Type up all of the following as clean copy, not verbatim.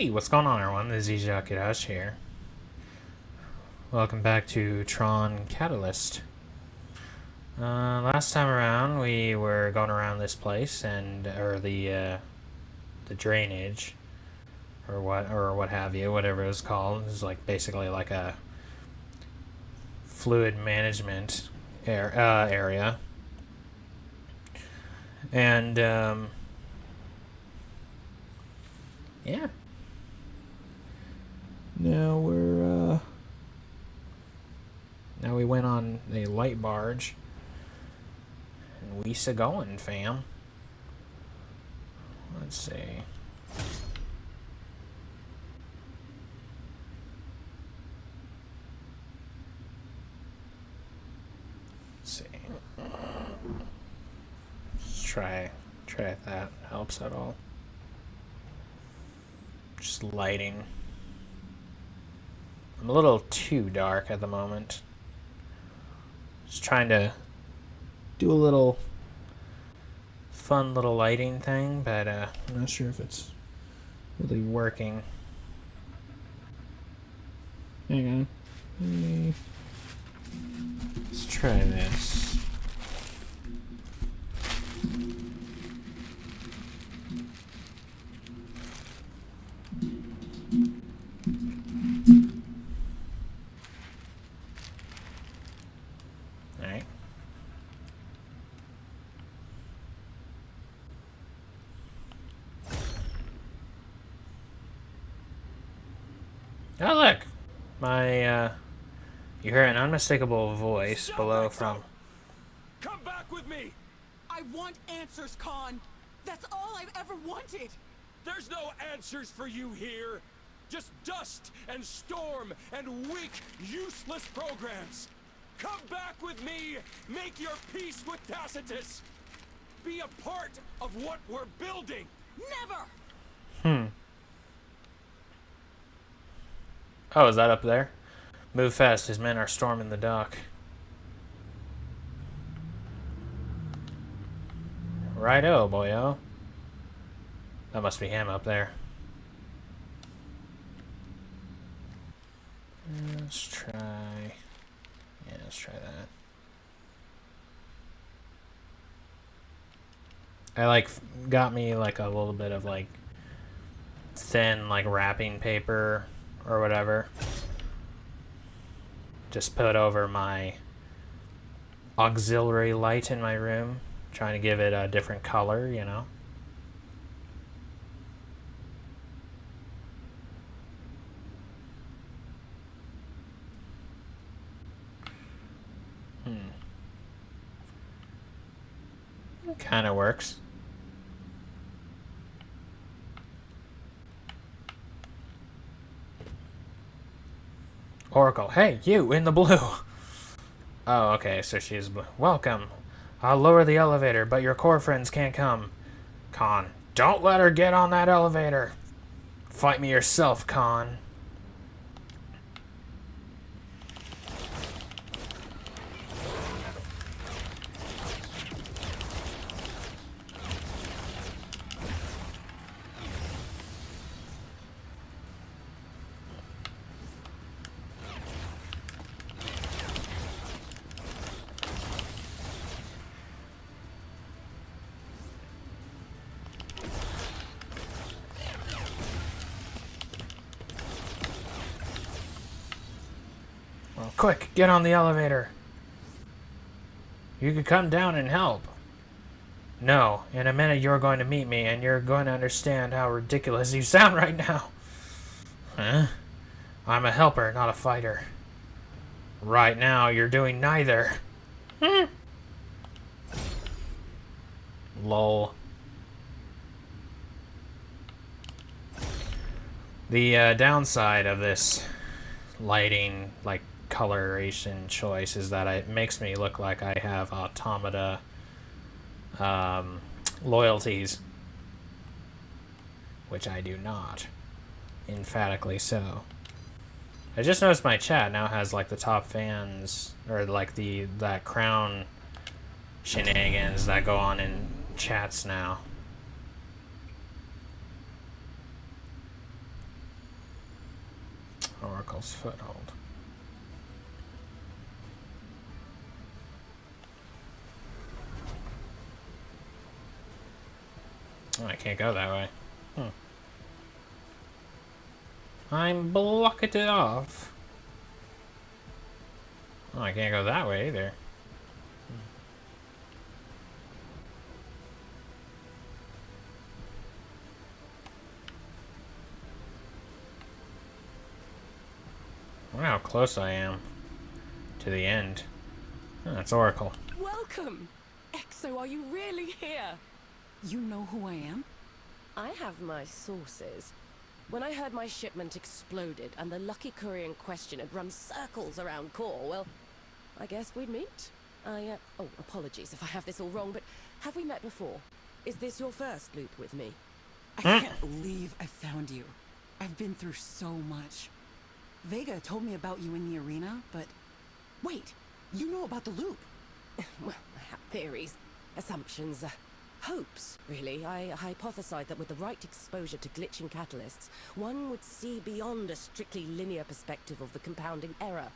Hey, what's going on everyone? This is Yakudash here. Welcome back to TRON Catalyst. Last time around we were going around this place or the drainage or what have you, whatever it was called. It was like basically like a fluid management area. And yeah. Now we went on a light barge, and we's a going, fam. Let's see. Let's try if that helps at all. Just lighting. I'm a little too dark at the moment. Just trying to do a little fun little lighting thing, but I'm not sure if it's really working. Hang on. Let's try this. Alright. Oh look! You hear an unmistakable voice below from... Come back with me! I want answers, Conn! That's all I've ever wanted! There's no answers for you here! Just dust and storm and weak, useless programs! Come back with me! Make your peace with Tacitus! Be a part of what we're building! Never! Oh, is that up there? Move fast, his men are storming the dock. Righto, boyo. That must be him up there. Let's try... Yeah, let's try that. I got me like a little bit of like thin like wrapping paper or whatever. Just put over my auxiliary light in my room, trying to give it a different color, you know. Kind of works. Oracle, hey, you in the blue. Oh, okay, so she's blue. Welcome. I'll lower the elevator, but your core friends can't come. Conn, don't let her get on that elevator. Fight me yourself, Conn. Quick, get on the elevator. You could come down and help. No, in a minute you're going to meet me and you're going to understand how ridiculous you sound right now. Huh? I'm a helper, not a fighter. Right now you're doing neither. Lol. The downside of this lighting, like, coloration choice is that it makes me look like I have automata loyalties, which I do not. Emphatically so. I just noticed my chat now has like the top fans, or like that crown shenanigans that go on in chats now. Oracle's foothold. Oh, I can't go that way. I'm blocking it off. Oh, I can't go that way either. I wonder how close I am to the end. Oh, that's Oracle. Welcome! Exo, are you really here? You know who I am? I have my sources. When I heard my shipment exploded and the lucky courier in question had run circles around Core, well, I guess we'd meet. Oh, apologies if I have this all wrong, but have we met before? Is this your first loop with me? I can't believe I found you. I've been through so much. Vega told me about you in the arena, but... Wait, you know about the loop? Well, I have theories, assumptions, hopes, really. I hypothesized that with the right exposure to glitching catalysts, one would see beyond a strictly linear perspective of the compounding error.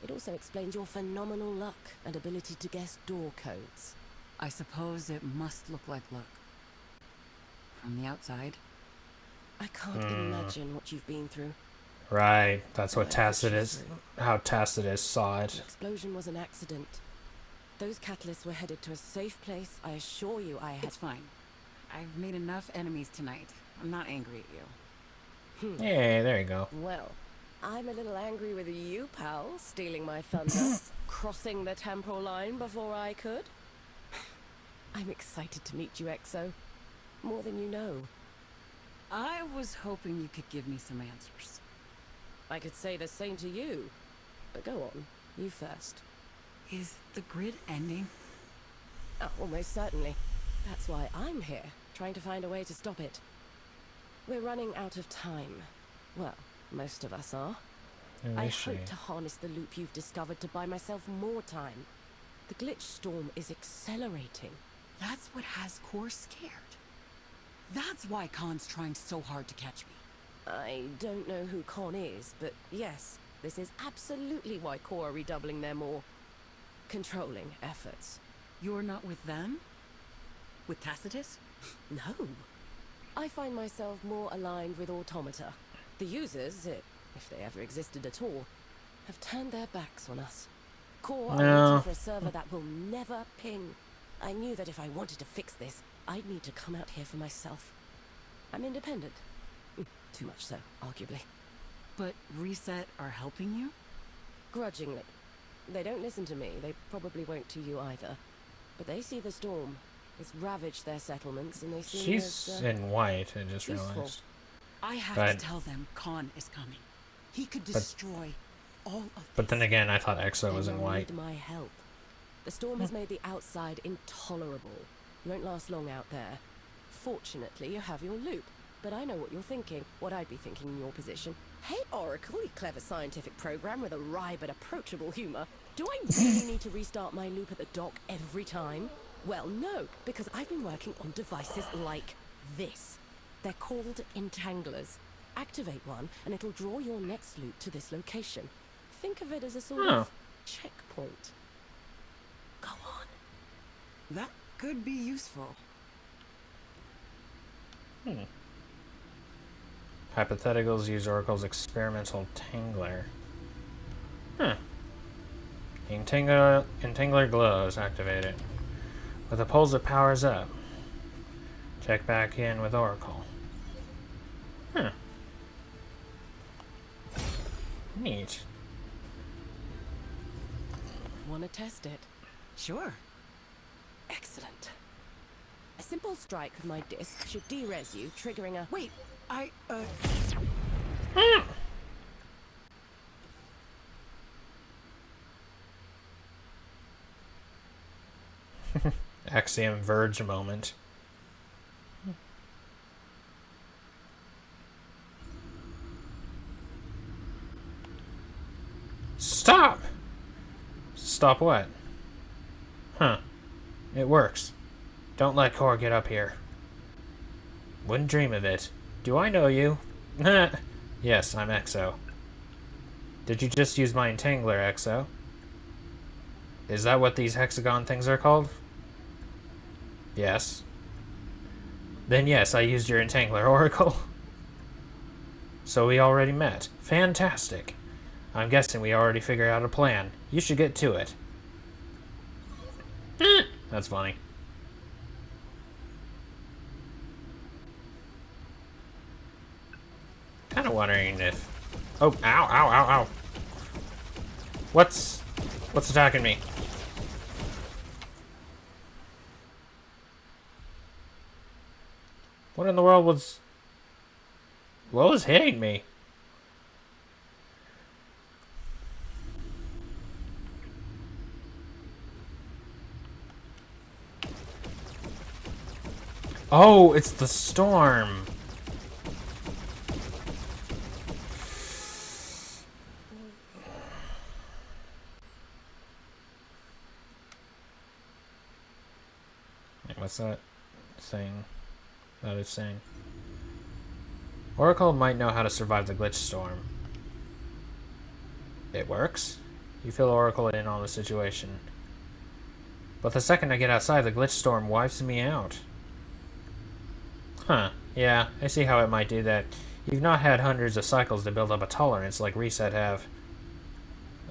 It also explains your phenomenal luck and ability to guess door codes. I suppose it must look like luck. From the outside. I can't imagine what you've been through. Right, that's what Tacitus, how Tacitus saw The it. explosion was an accident. Those catalysts were headed to a safe place. I assure you I had... It's fine. I've made enough enemies tonight. I'm not angry at you. Yeah, there you go. Well, I'm a little angry with you, pal, stealing my thunder, crossing the temporal line before I could. I'm excited to meet you, Exo. More than you know. I was hoping you could give me some answers. I could say the same to you. But go on, you first. Is the grid ending? Oh, almost certainly. That's why I'm here, trying to find a way to stop it. We're running out of time. Well, most of us are. I hope to harness the loop you've discovered to buy myself more time. The Glitch Storm is accelerating. That's what has Core scared. That's why Conn's trying so hard to catch me. I don't know who Conn is, but yes, this is absolutely why Core are redoubling their more controlling efforts. You're not with them? With Tacitus? No. I find myself more aligned with Automata. The users, if they ever existed at all, have turned their backs on us. Core are waiting for a server that will never ping. I knew that if I wanted to fix this, I'd need to come out here for myself. I'm independent. Too much so, arguably. But Reset are helping you? Grudgingly. They don't listen to me. They probably won't to you either. But they see the storm. It's ravaged their settlements, and they see She's in white, I just useful. realized. I have to tell them Conn is coming. He could destroy all of But then again, I thought Exo was in They white. need my help. The storm has made the outside intolerable. You won't last long out there. Fortunately, you have your loop. But I know what you're thinking, what I'd be thinking in your position. Hey, Oracle, you clever scientific program with a wry but approachable humor. Do I really need to restart my loop at the dock every time? Well, no, because I've been working on devices like this. They're called entanglers. Activate one, and it'll draw your next loop to this location. Think of it as a sort of checkpoint. Go on. That could be useful. Hypotheticals use Oracle's experimental Tangler. Entangler glows. Activate it. With the pulse, it powers up. Check back in with Oracle. Neat. Want to test it? Sure. Excellent. A simple strike with my disc should de-res you, triggering a... Wait, Axiom Verge moment. Stop! Stop what? It works. Don't let Core get up here. Wouldn't dream of it. Do I know you? Yes, I'm Exo. Did you just use my entangler, Exo? Is that what these hexagon things are called? Yes. Then yes, I used your entangler, Oracle. So we already met. Fantastic. I'm guessing we already figured out a plan. You should get to it. That's funny. Kind of wondering if... Oh, ow, ow, ow, ow. What's attacking me? What in the world was... What was hitting me? Oh, it's the storm. Wait, what's that thing that it's saying? Oracle might know how to survive the glitch storm. It works. You fill Oracle in on the situation. But the second I get outside, the glitch storm wipes me out. Huh. Yeah, I see how it might do that. You've not had hundreds of cycles to build up a tolerance like Reset have.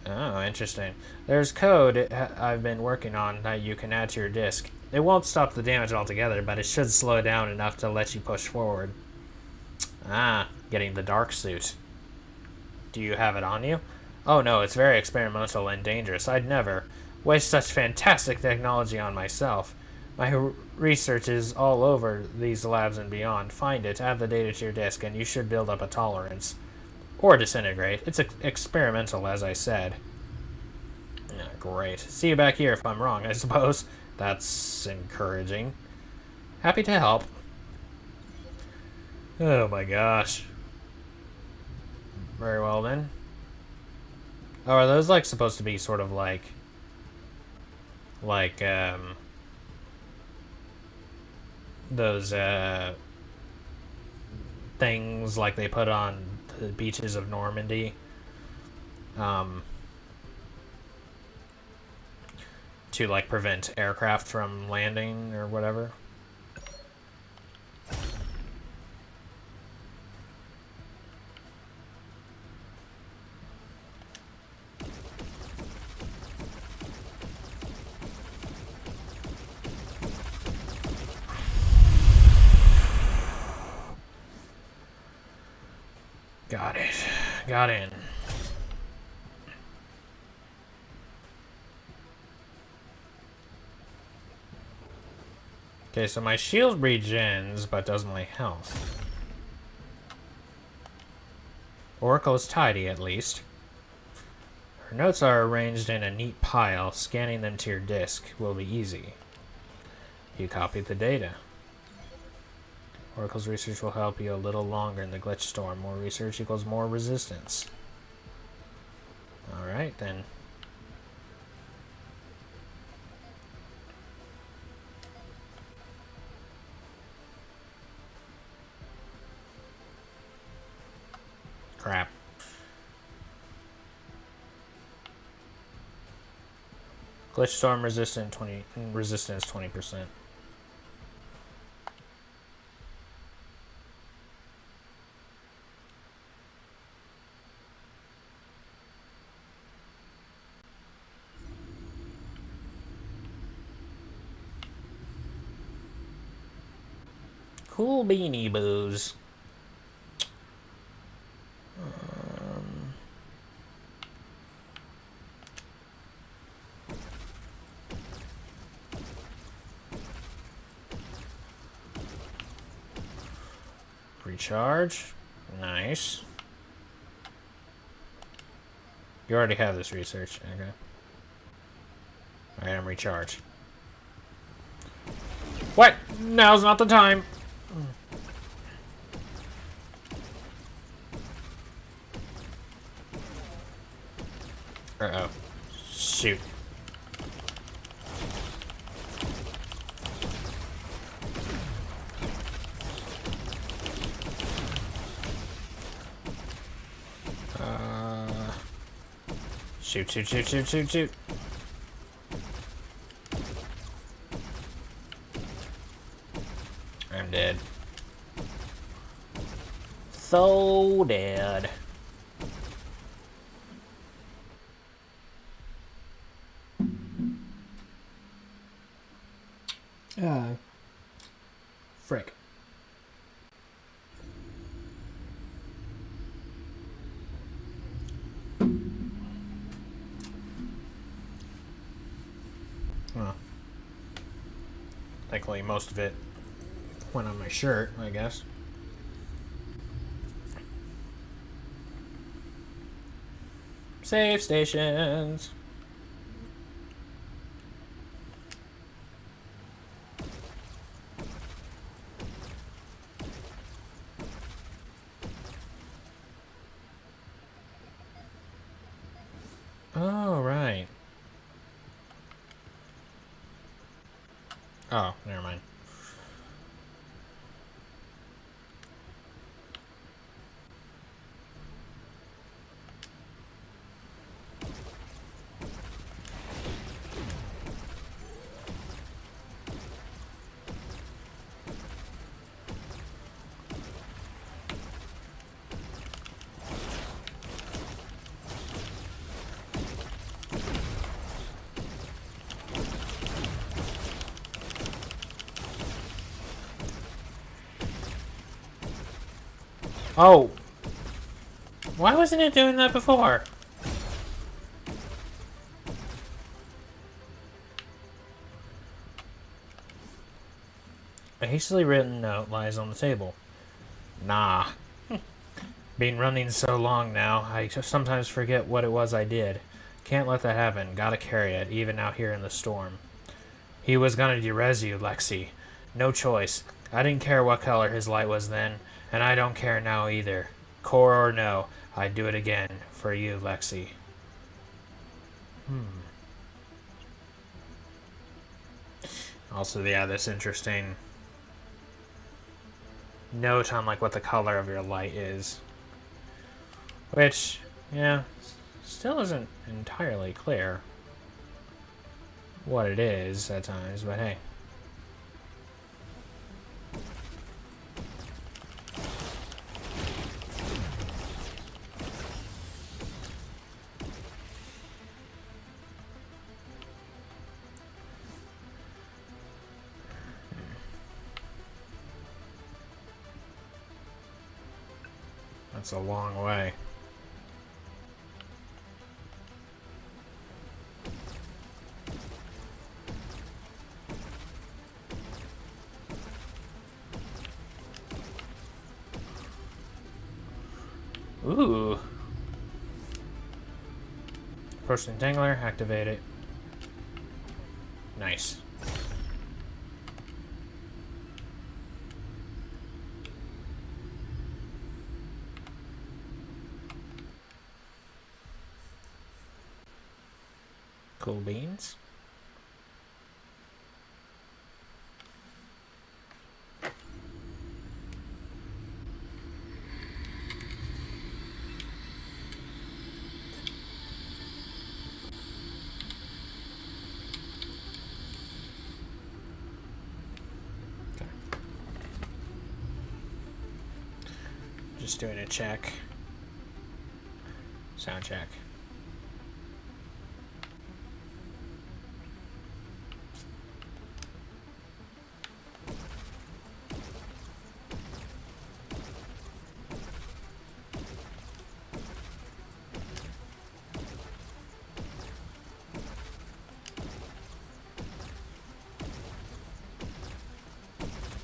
Oh, interesting. There's code I've been working on that you can add to your disk. It won't stop the damage altogether, but it should slow it down enough to let you push forward. Ah, getting the dark suit. Do you have it on you? Oh no, it's very experimental and dangerous. I'd never waste such fantastic technology on myself. My research is all over these labs and beyond. Find it, add the data to your disk, and you should build up a tolerance. Or disintegrate. It's experimental, as I said. Yeah, great. See you back here if I'm wrong, I suppose. That's encouraging. Happy to help. Oh my gosh. Very well then. Oh, are those like supposed to be sort of like those things like they put on the beaches of Normandy to like prevent aircraft from landing or whatever? Got it. Got in. Okay, so my shield regens, but does my health. Oracle is tidy, at least. Her notes are arranged in a neat pile. Scanning them to your disk will be easy. You copied the data. Oracle's research will help you a little longer in the glitch storm. More research equals more resistance. Alright, then. Crap. Glitch storm resistance 20%. Cool beanie boos. Recharge. Nice. You already have this research. Okay. Alright, I'm recharged. What? Now's not the time. Uh-oh. Shoot. Shoot, shoot, shoot, shoot, shoot, shoot. I'm dead. So dead. Frick. Well, thankfully most of it went on my shirt, I guess. Save stations. Oh, right. Oh, never mind. Oh! Why wasn't it doing that before? A hastily written note lies on the table. Nah. Been running so long now, I sometimes forget what it was I did. Can't let that happen. Gotta carry it, even out here in the storm. He was gonna derez you, Lexi. No choice. I didn't care what color his light was then, and I don't care now either. Core or no, I'd do it again. For you, Lexi. Also, yeah, this interesting note on like what the color of your light is. Which, yeah, still isn't entirely clear what it is at times, but hey. That's a long way. Ooh. Approach the entangler, activate it. Nice. Cool beans. Okay. Just doing a check. Sound check.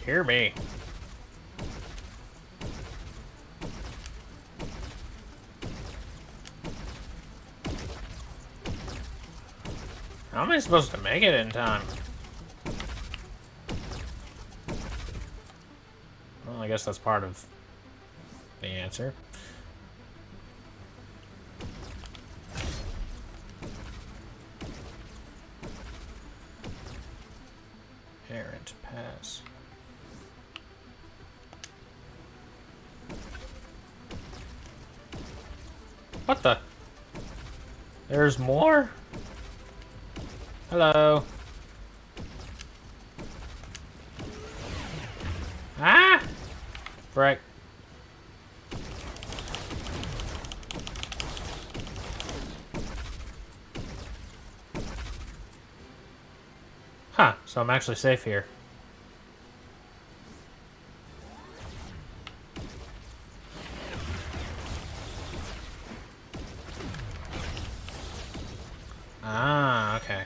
Hear me. How am I supposed to make it in time? Well, I guess that's part of the answer. Errant pass. What the? There's more? Hello. Ah! Frick. Huh, so I'm actually safe here. Ah, okay.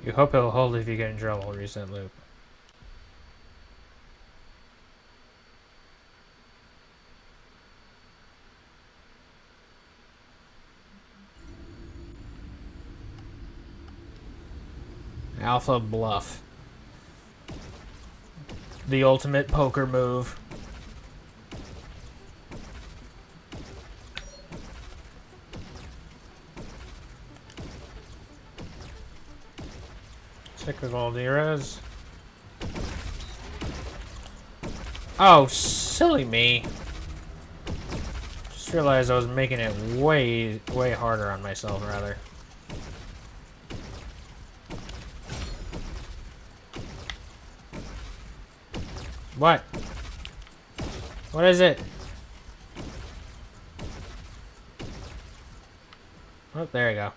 You hope it'll hold if you get in trouble. Reset loop. Alpha bluff. The ultimate poker move. Cyclical Deras. Oh, silly me. Just realized I was making it way harder on myself, rather. What? What is it? Oh, there you go.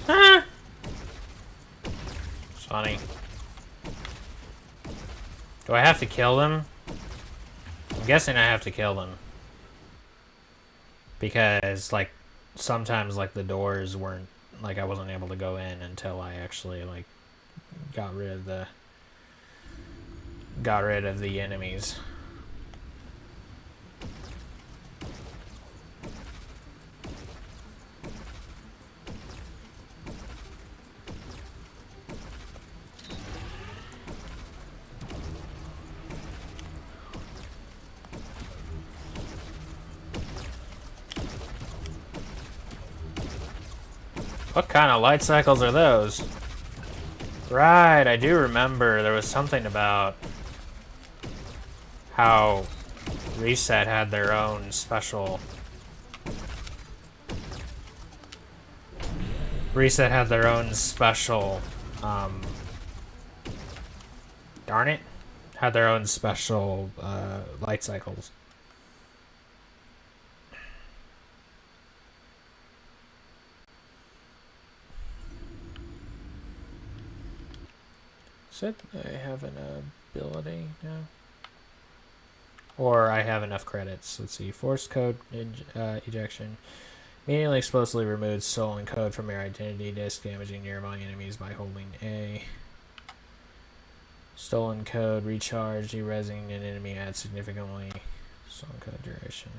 Ah! It's funny. Do I have to kill them? I'm guessing I have to kill them. Because, like, sometimes, like, the doors weren't, like, I wasn't able to go in until I actually, like, got rid of the enemies. What kind of light cycles are those? Right, I do remember there was something about how Reset had their own special... Reset had their own special... darn it. Had their own special light cycles. Said I have an ability now. Or I have enough credits. Let's see. Forced code ejection. Immediately explosively removes stolen code from your identity disk, damaging nearby enemies by holding A. Stolen code recharge, derezzing an enemy adds significantly. Stolen code duration.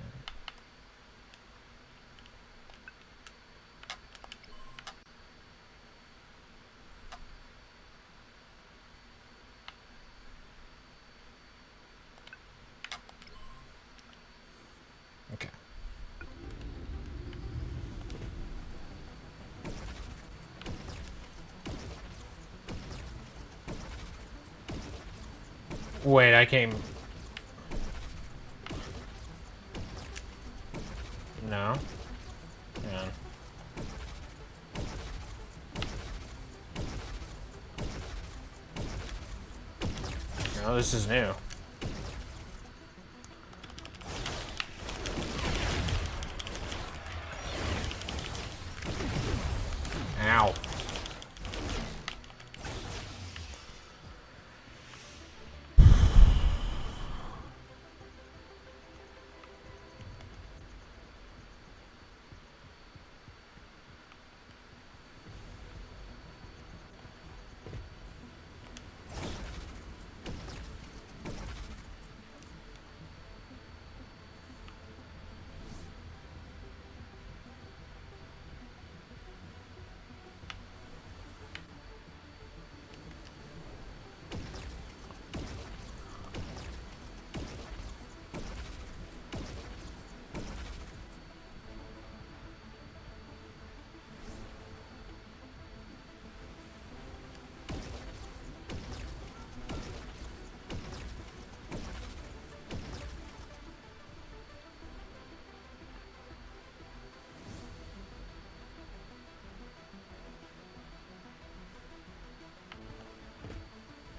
Wait, I came... No. Yeah. No, this is new. Ow.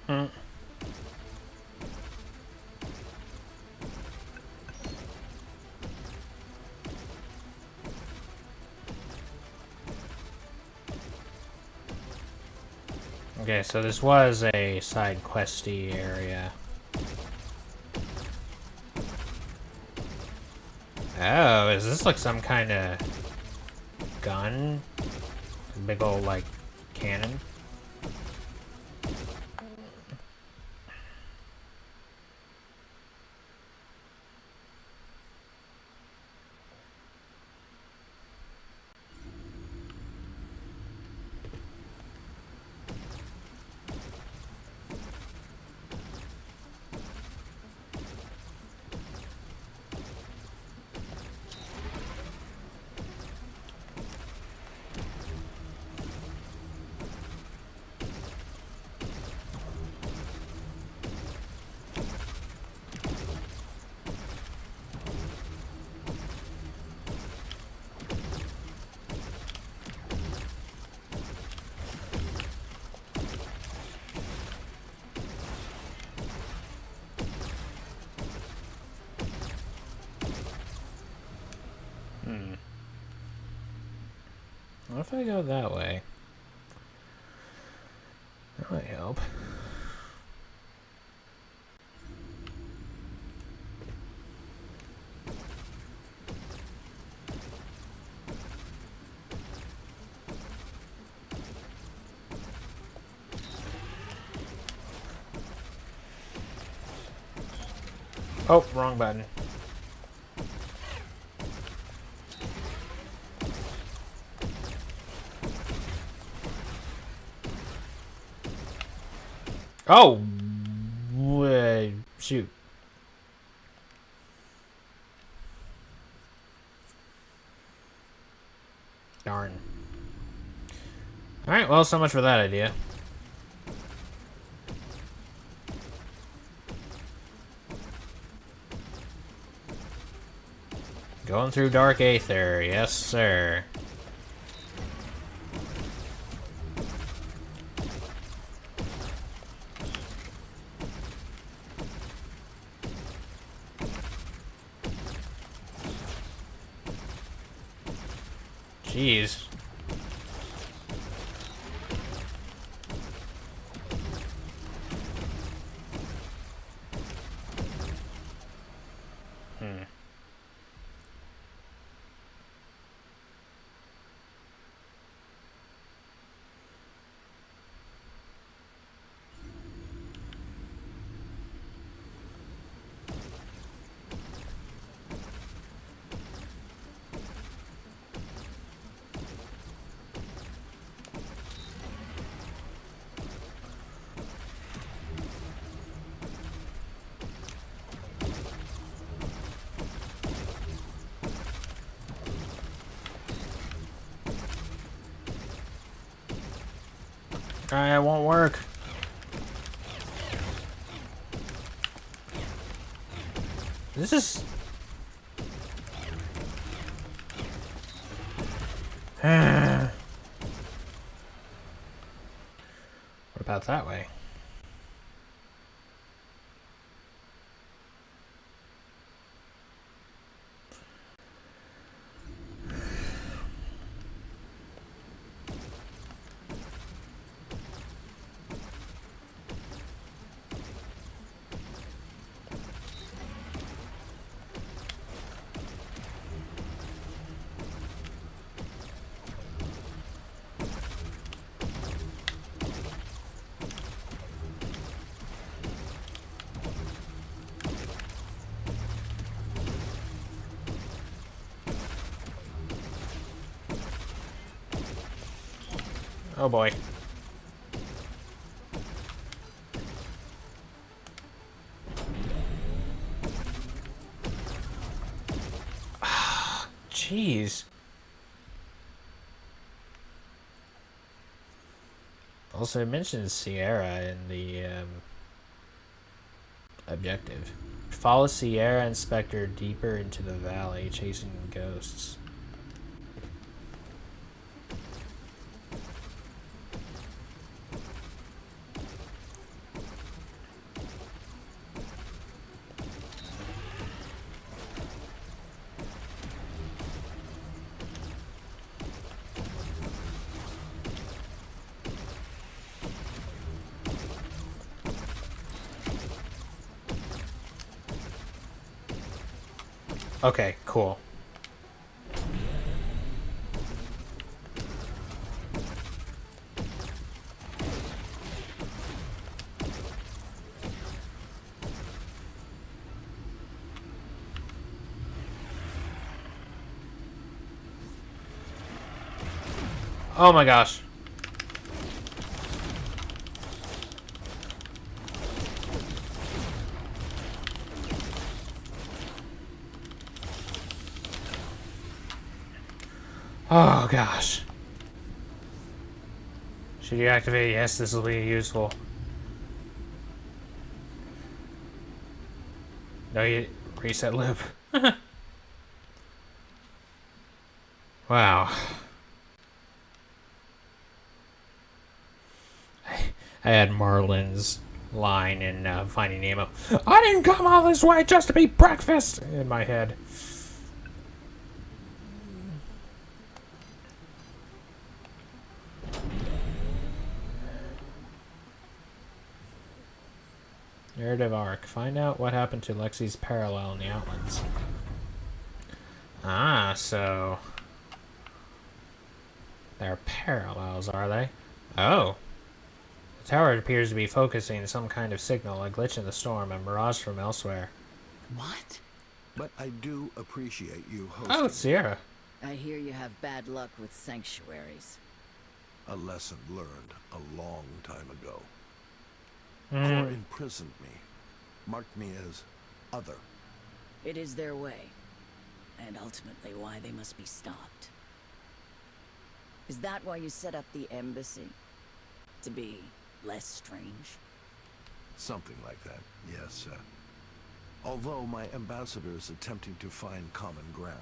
Hmm. Okay, so this was a side questy area. Oh, is this like some kind of gun? Big old like cannon? What if I go that way? That might help. Oh, wrong button. Oh! Shoot. Darn. Alright, well, so much for that idea. Going through dark aether, yes sir. Jeez. It won't work. This is... What about that way? Oh boy. Jeez. Also, it mentions Sierra in the objective. Follow Sierra and Spectre deeper into the valley, chasing ghosts. Okay, cool. Oh my gosh. Oh gosh. Should you activate? Yes, this will be useful. No, you reset loop. Wow. I had Marlin's line in Finding Nemo. I didn't come all this way just to eat breakfast! In my head. Narrative arc. Find out what happened to Lexi's parallel in the Outlands. Ah, so... they're parallels, are they? Oh. The tower appears to be focusing some kind of signal, a glitch in the storm, a mirage from elsewhere. What? But I do appreciate you hosting. Oh, it's Sierra. I hear you have bad luck with sanctuaries. A lesson learned a long time ago. Core imprisoned me, marked me as other. It is their way, and ultimately why they must be stopped. Is that why you set up the embassy? To be less strange? Something like that, yes. Although my ambassador is attempting to find common ground.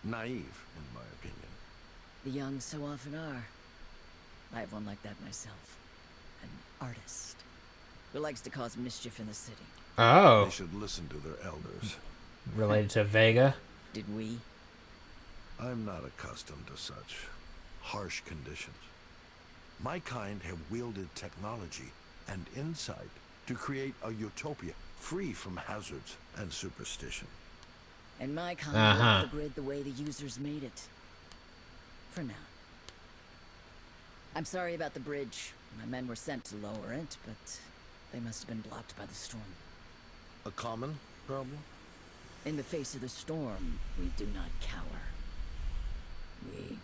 Naive, in my opinion. The young so often are. I have one like that myself. An artist. Who likes to cause mischief in the city. Oh. They should listen to their elders. Related to Vega? Did we? I'm not accustomed to such harsh conditions. My kind have wielded technology and insight to create a utopia free from hazards and superstition. And my kind left the grid the way the users made it. For now. I'm sorry about the bridge. My men were sent to lower it, but they must have been blocked by the storm. A common problem? In the face of the storm, we do not cower. We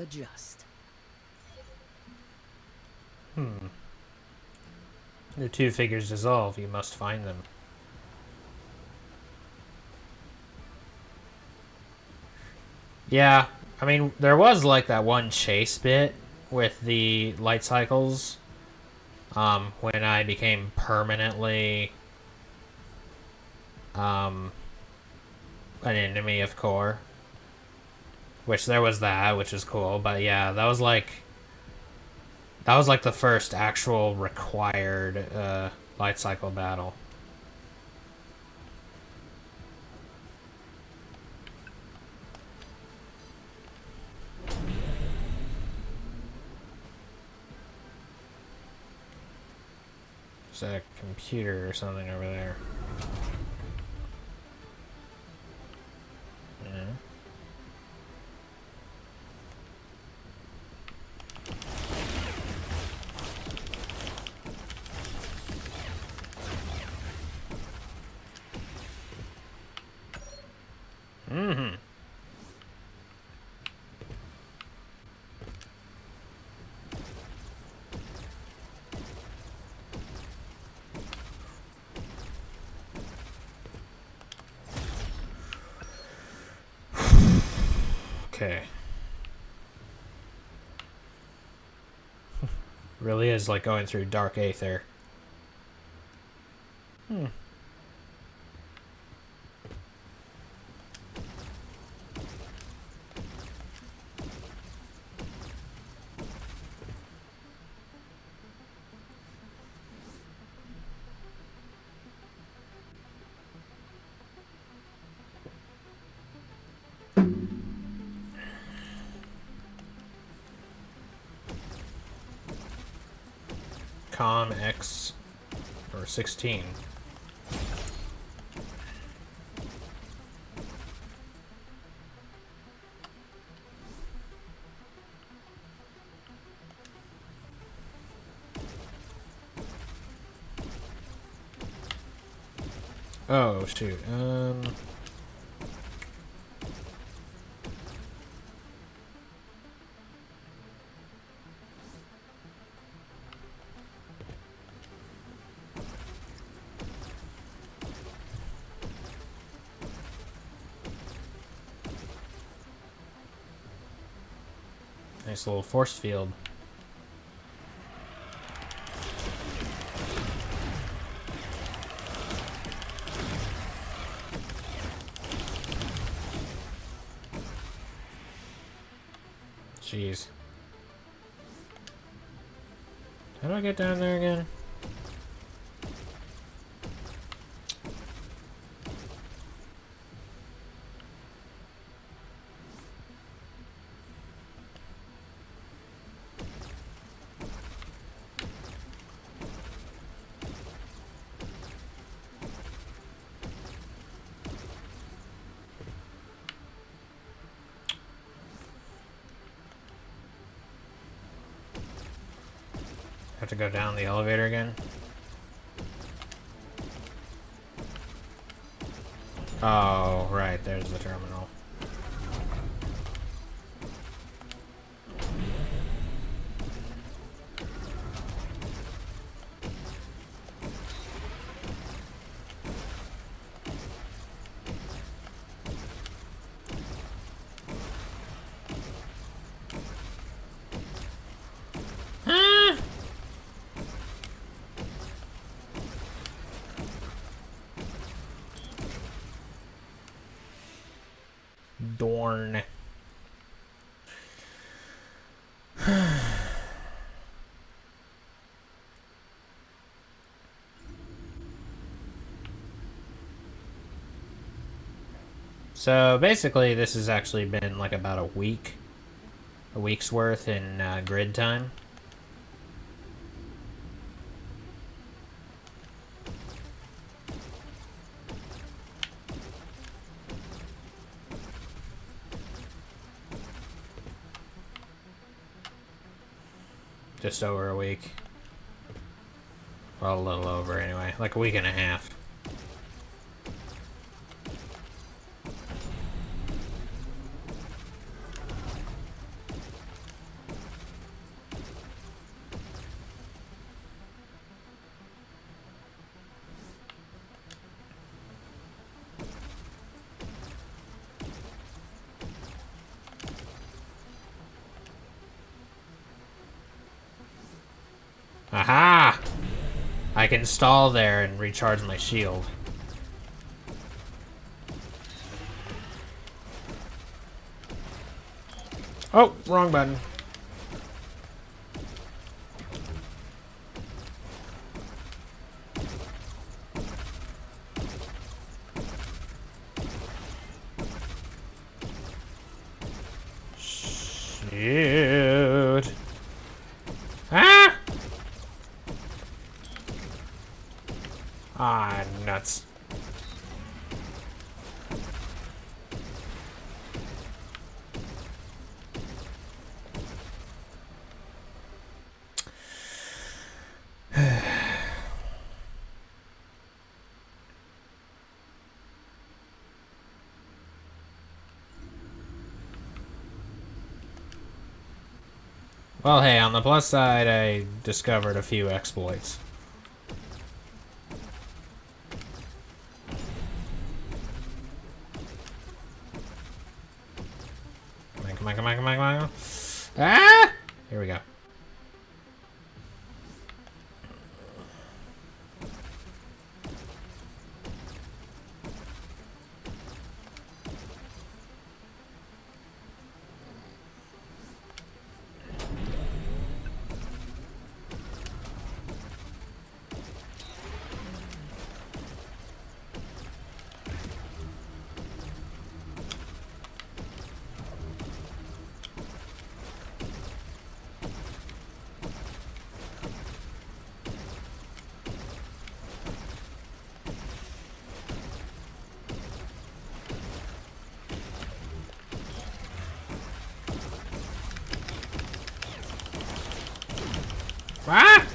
adjust. The two figures dissolve. You must find them. Yeah, I mean, there was like that one chase bit with the light cycles. When I became permanently an enemy of core. Which there was that, which is cool. But yeah, that was like the first actual required light cycle battle. There's a computer or something over there. Yeah. Mm-hmm. Okay. Really is like going through dark aether. Hmm. Conn X or 16. Oh shoot. Nice little force field. Jeez. How do I get down there again? Have to go down the elevator again? Oh, right, there's the terminal. Dorn. So basically this has actually been like about a week's worth in grid time. Just over a week. Well, a little over anyway. Like a week and a half. Aha! I can stall there and recharge my shield. Oh, wrong button. Shoot. Ah! Ah, nuts. Well, hey, on the plus side, I discovered a few exploits. Come on, come on, come on, come on, come on. Ah! Here we go. Ah!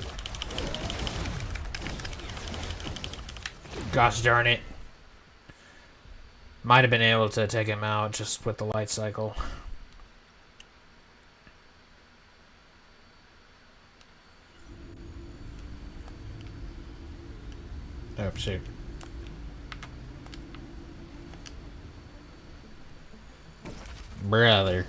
Gosh darn it. Might have been able to take him out just with the light cycle. Oh, shoot. Brother.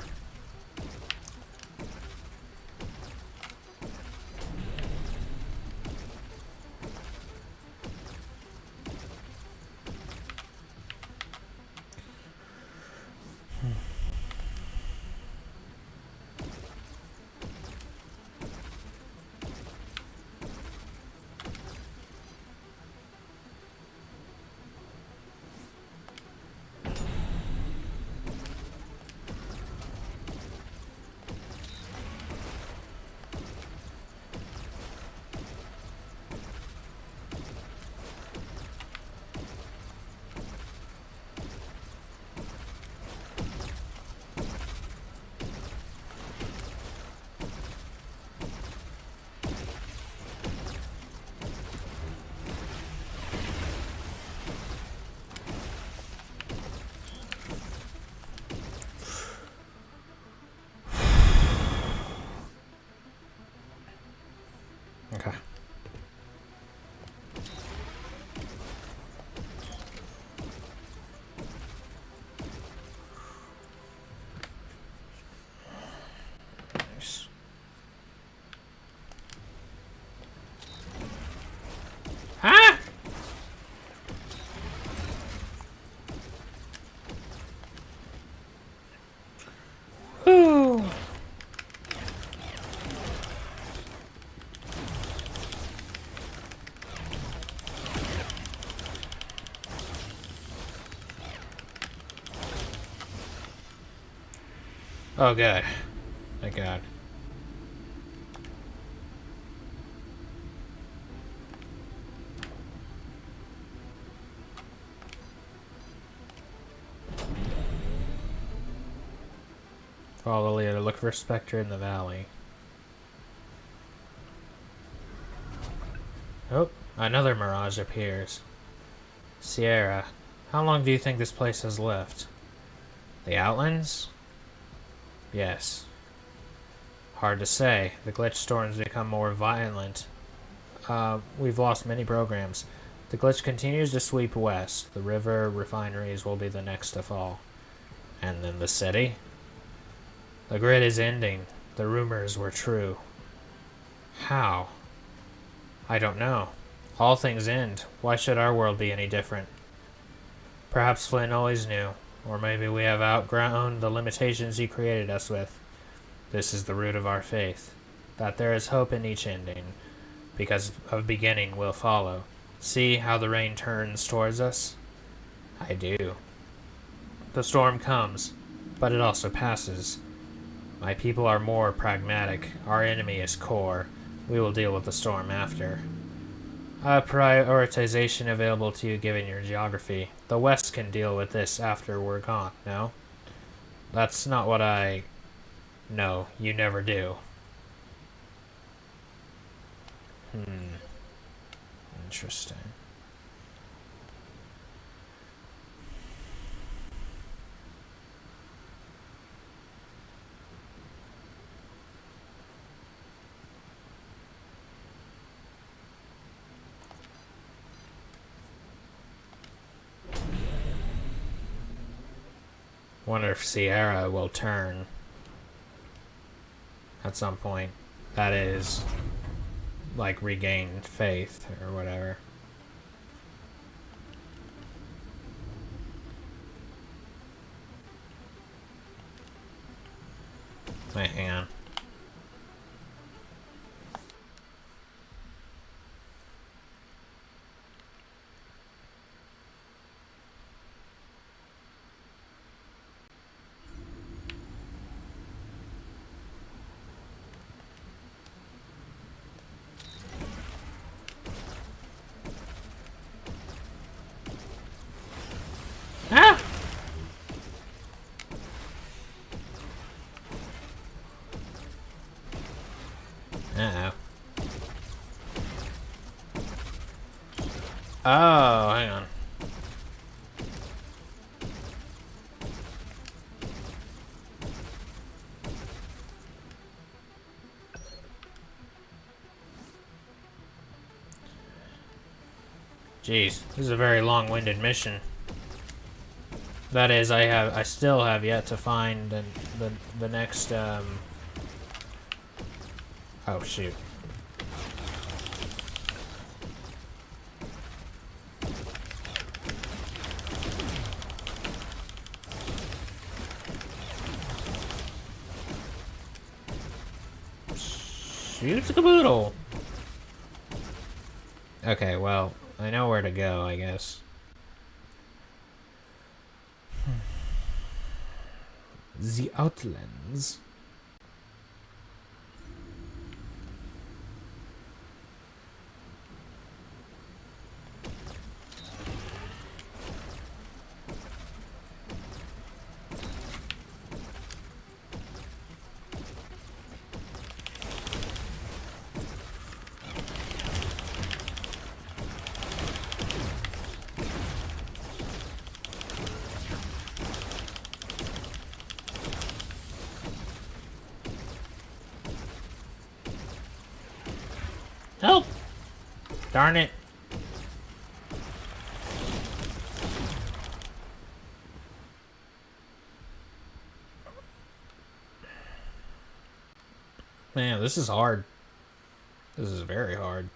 Okay. Nice. Ah! Ooh. Oh, God. Thank God. Follow the leader. Look for a specter in the valley. Oh, another mirage appears. Sierra, how long do you think this place has left? The Outlands? Yes. Hard to say. The glitch storms become more violent. We've lost many programs. The glitch continues to sweep west. The river refineries will be the next to fall. And then the city? The grid is ending. The rumors were true. How? I don't know. All things end. Why should our world be any different? Perhaps Flynn always knew. Or maybe we have outgrown the limitations he created us with. This is the root of our faith, that there is hope in each ending, because a beginning will follow. See how the rain turns towards us? I do. The storm comes, but it also passes. My people are more pragmatic. Our enemy is core. We will deal with the storm after. A prioritization available to you given your geography. The West can deal with this after we're gone, no? That's not what I... No, you never do. Interesting. Wonder if Sierra will turn at some point. That is, like, regain faith or whatever. Wait, hang on. Ah! Uh-oh. Oh, hang on. Jeez, this is a very long-winded mission. That is, I still have yet to find the next, oh, shoot. Shoot the caboodle! Okay, well, I know where to go, I guess. The Outlands. Help! Darn it. Man, this is hard. This is very hard.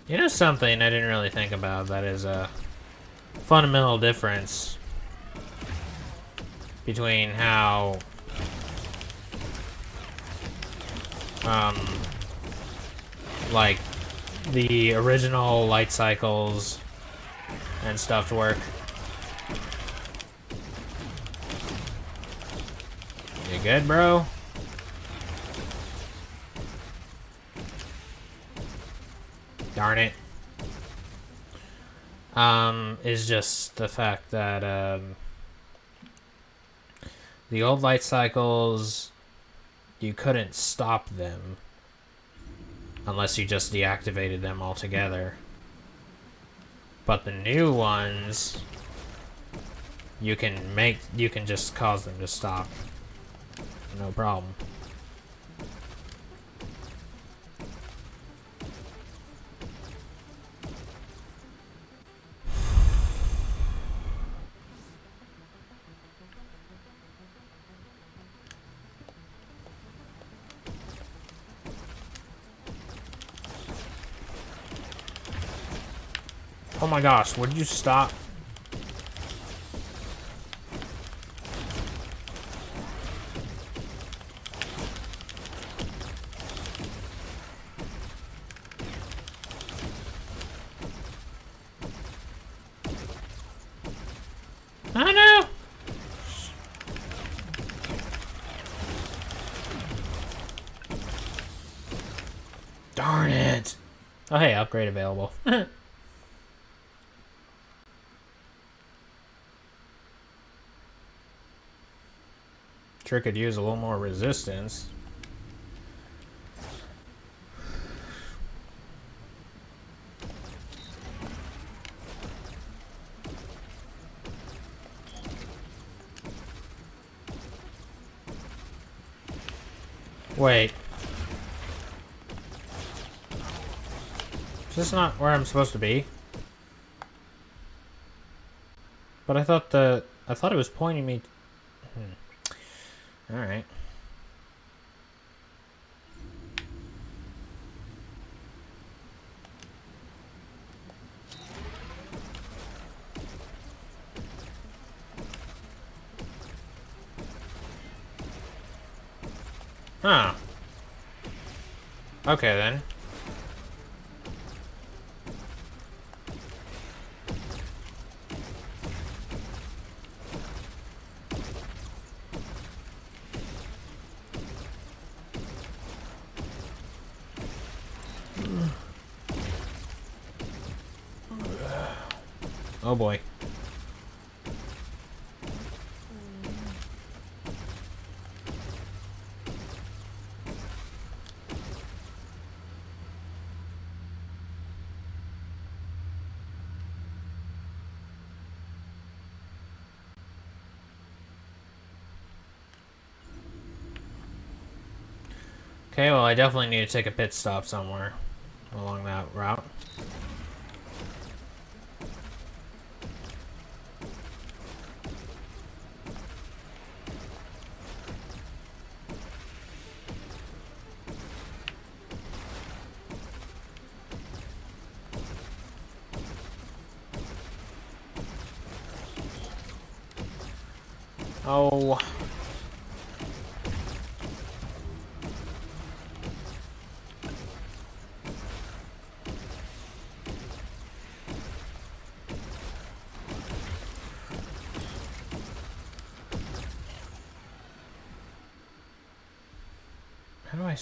You know something I didn't really think about that is a fundamental difference between how like the original light cycles and stuff work. You good, bro? Darn it. Is just the fact that, the old light cycles, you couldn't stop them unless you just deactivated them altogether. But the new ones, you can just cause them to stop. No problem. Oh my gosh, would you stop? Oh no! Darn it! Oh hey, upgrade available. Sure could use a little more resistance. Wait. Is this not where I'm supposed to be? But I thought it was pointing me. All right. Huh. Okay then. Oh boy. Okay, well, I definitely need to take a pit stop somewhere along that route. Oh. How do I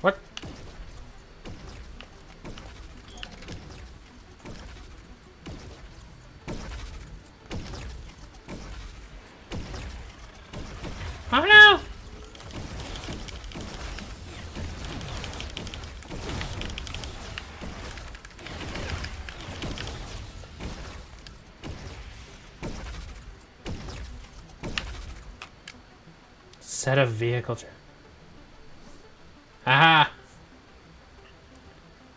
What? Oh no! Set of vehicle. Aha!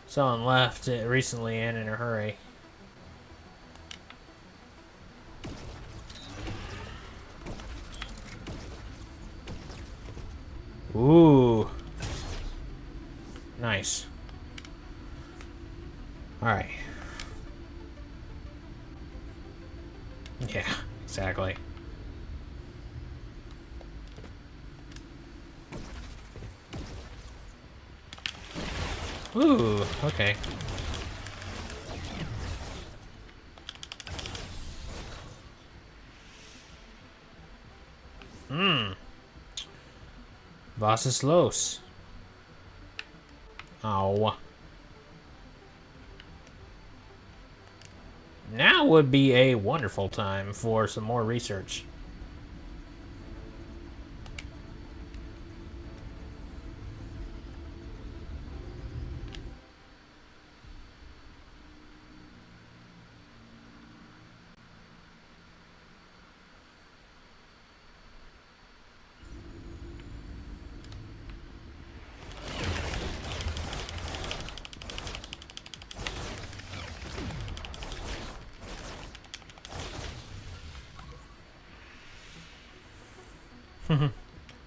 Someone left recently and in a hurry. Ooh. Nice. Alright. Yeah, exactly. Ooh, okay. Was ist los? Oh. Now would be a wonderful time for some more research.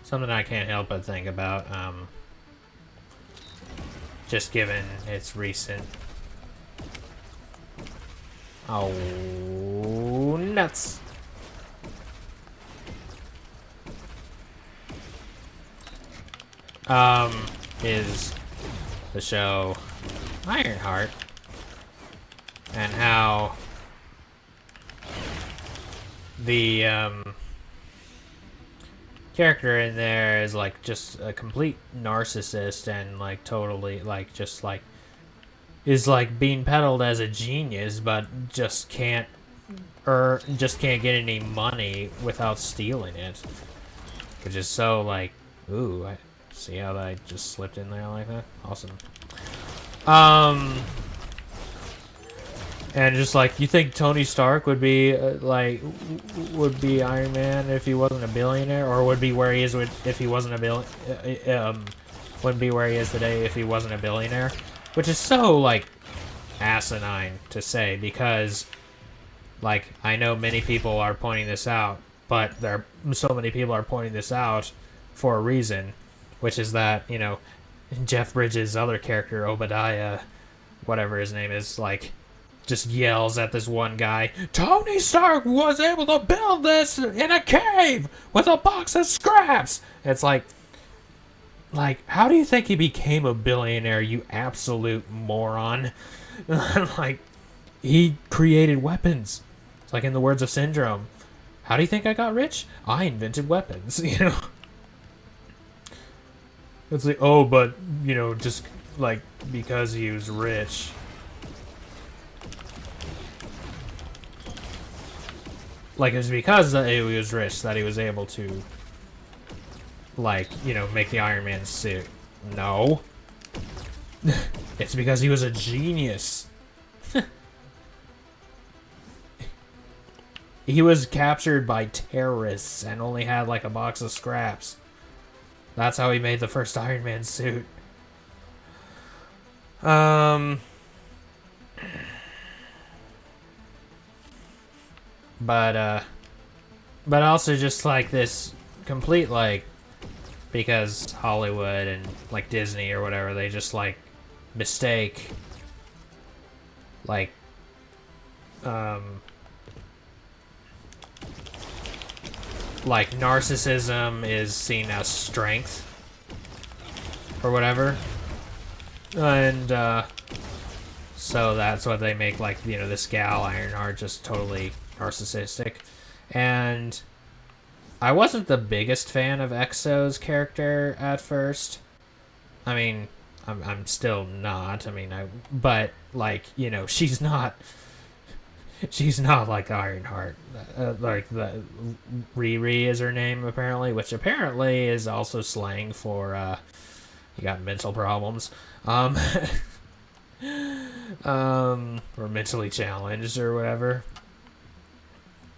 Something I can't help but think about, just given its recent... Oh, nuts! Is the show Ironheart, and how the, character in there is, like, just a complete narcissist and, like, totally, like, just, like, is, like, being peddled as a genius, but just can't get any money without stealing it. Which is so, like, ooh, I see how that just slipped in there like that? Awesome. And just like, you think Tony Stark would be would be Iron Man if he wasn't a billionaire, or would be where he is if he wasn't a wouldn't be where he is today if he wasn't a billionaire, which is so like asinine to say, because like I know many people are pointing this out, but so many people are pointing this out for a reason, which is that, you know, Jeff Bridges' other character, Obadiah, whatever his name is, like, just yells at this one guy, Tony Stark was able to build this in a cave with a box of scraps. It's like, how do you think he became a billionaire, you absolute moron? Like, he created weapons. It's like in the words of Syndrome. How do you think I got rich? I invented weapons, you know? It's like, oh, but, you know, just, like, because he was rich. Like, it was because he was rich that he was able to, like, you know, make the Iron Man suit. No. It's because he was a genius. He was captured by terrorists and only had, like, a box of scraps. That's how he made the first Iron Man suit. But also just like this complete, like, because Hollywood and like Disney or whatever, they just like mistake like like narcissism is seen as strength or whatever, and so that's what they make, like, you know, this gal Ironheart just totally narcissistic. And I wasn't the biggest fan of Exo's character at first. I mean, I'm still not. I mean, but like, you know, she's not like Ironheart. Like the Riri is her name apparently, which apparently is also slang for you got mental problems, or mentally challenged or whatever.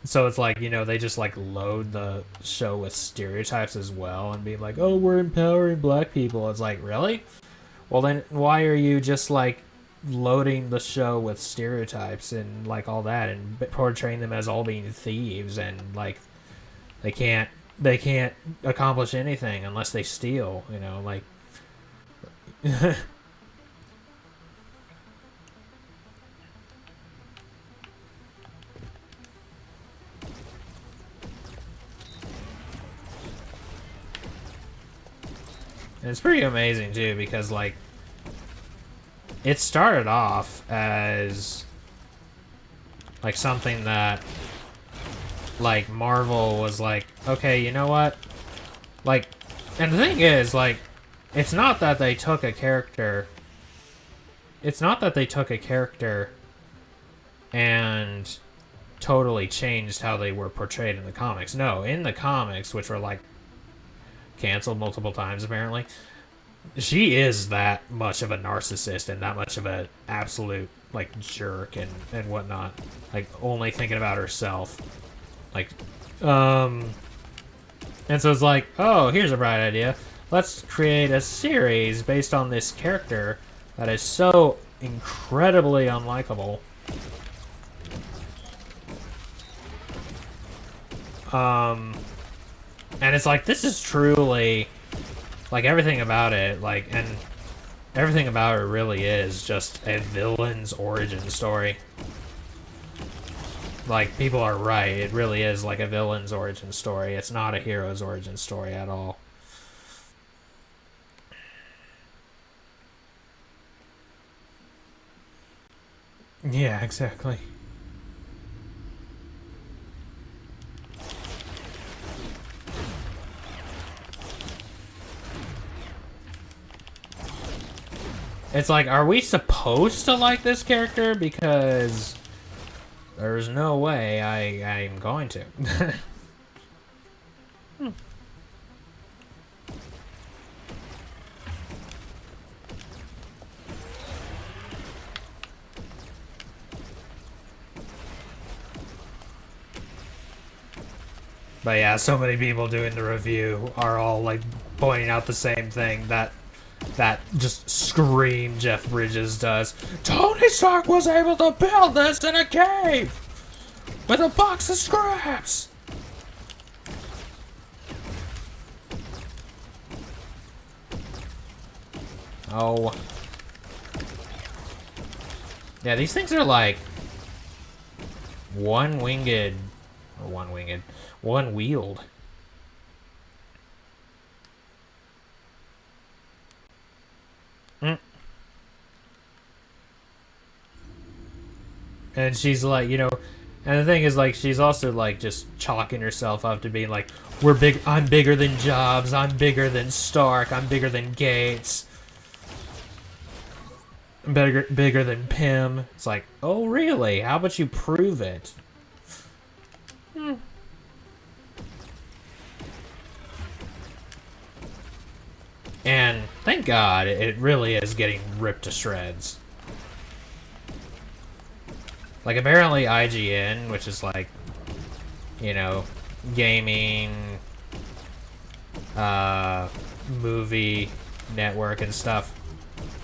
So it's like, you know, they just like load the show with stereotypes as well and be like, oh, we're empowering black people. It's like, really? Well, then why are you just like loading the show with stereotypes and like all that and portraying them as all being thieves and like they can't accomplish anything unless they steal, you know, like And it's pretty amazing too, because like it started off as like something that like Marvel was like, okay, you know what? Like, and the thing is, like, it's not that they took a character and totally changed how they were portrayed in the comics. No, in the comics, which were like canceled multiple times apparently, she is that much of a narcissist and that much of an absolute like jerk and whatnot, like only thinking about herself, like and so it's like, oh, here's a bright idea, let's create a series based on this character that is so incredibly unlikable. And it's like, this is truly, like, everything about it, like, and everything about it really is just a villain's origin story. Like, people are right, it really is like a villain's origin story. It's not a hero's origin story at all. Yeah, exactly. It's like, are we supposed to like this character? Because there's no way I'm going to. But yeah, so many people doing the review are all like pointing out the same thing that just scream Jeff Bridges does. Tony Stark was able to build this in a cave with a box of scraps. Oh. Yeah, these things are like one-winged. One-wheeled. And she's like, you know, and the thing is, like, she's also like just chalking herself up to being like, I'm bigger than Jobs, I'm bigger than Stark, I'm bigger than Gates, I'm bigger than Pym. It's like, oh really? How about you prove it? And thank God, it really is getting ripped to shreds. Like, apparently IGN, which is like, you know, gaming, movie network and stuff.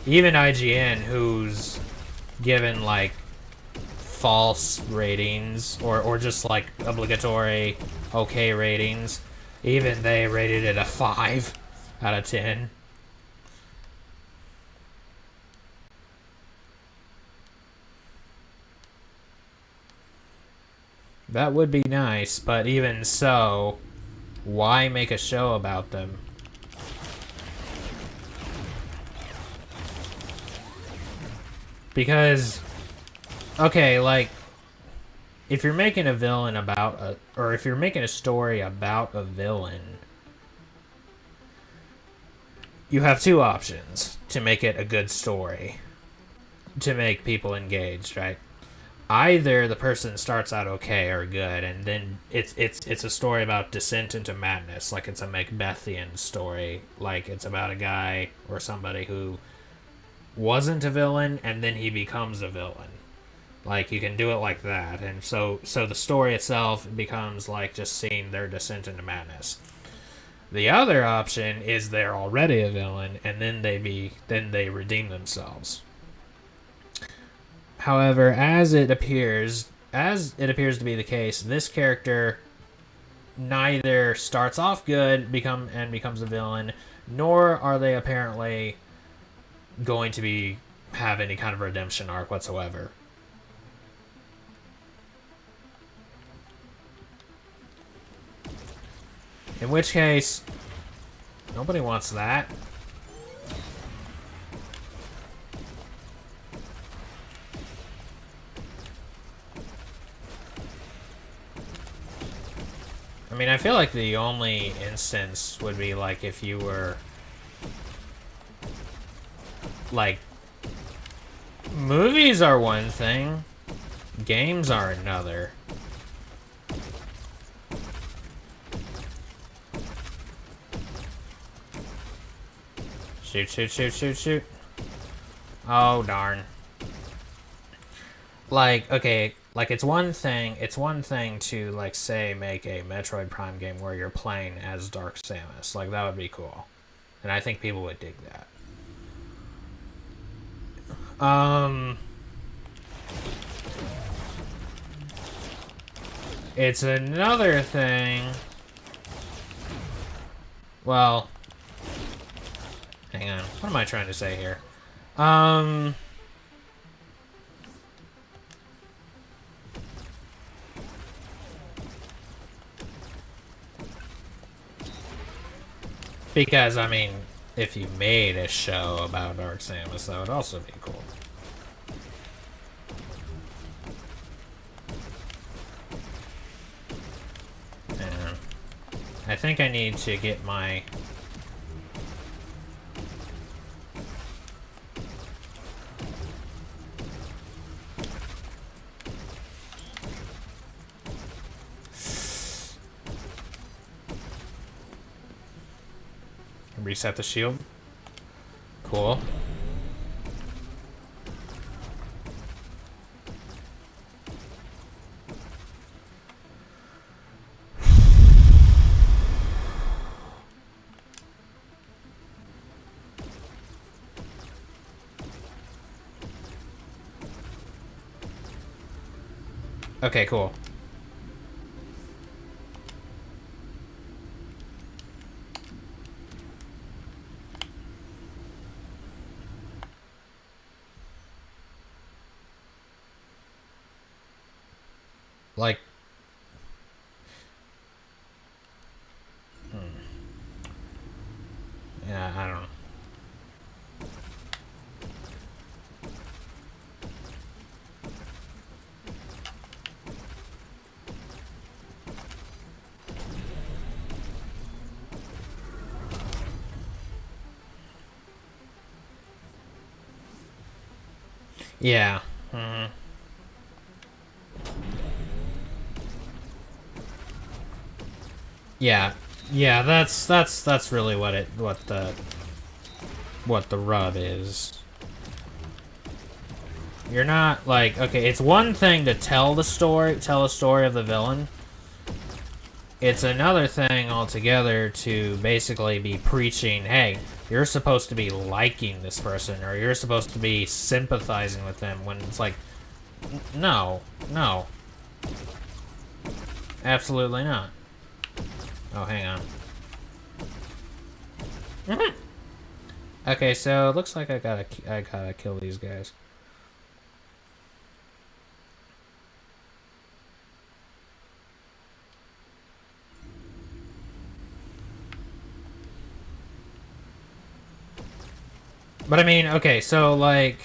Even IGN, who's given like false ratings or just like obligatory okay ratings, even they rated it a 5 out of 10. That would be nice, but even so, why make a show about them? Because, okay, like, if you're making a villain about or if you're making a story about a villain, you have two options to make it a good story, to make people engaged, right? Either the person starts out okay or good, and then it's a story about descent into madness, like it's a Macbethian story, like it's about a guy or somebody who wasn't a villain and then he becomes a villain. Like, you can do it like that, and so the story itself becomes like just seeing their descent into madness. The other option is they're already a villain and then they redeem themselves. However, as it appears to be the case, this character neither starts off good becomes a villain, nor are they apparently going to have any kind of redemption arc whatsoever. In which case, nobody wants that. I mean, I feel like the only instance would be like if you were like, movies are one thing, games are another. Shoot, shoot, shoot, shoot, shoot. Oh, darn. Like, okay, like it's one thing to, like, say, make a Metroid Prime game where you're playing as Dark Samus. Like, that would be cool. And I think people would dig that. It's another thing Well, hang on. What am I trying to say here? Because, I mean, if you made a show about Dark Samus, that would also be cool. And I think I need to get my... Reset the shield. Cool. Okay, cool. Like, yeah, I don't know. Yeah. Mm-hmm. Yeah, yeah, that's really what the rub is. You're not like, okay, it's one thing to tell a story of the villain. It's another thing altogether to basically be preaching, hey, you're supposed to be liking this person, or you're supposed to be sympathizing with them, when it's like, no, no. Absolutely not. Oh, hang on. Okay, so it looks like I gotta kill these guys. But I mean, okay, so like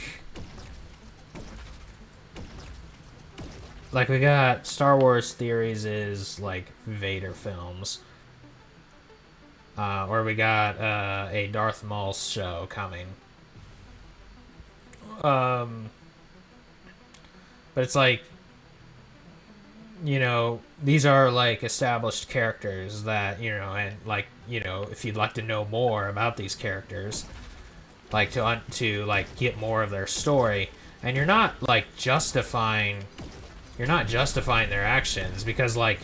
we got Star Wars theories is like Vader films. Or we got a Darth Maul show coming. But it's like, you know, these are like established characters that, you know, and like, you know, if you'd like to know more about these characters, like to like get more of their story, and you're not justifying their actions, because like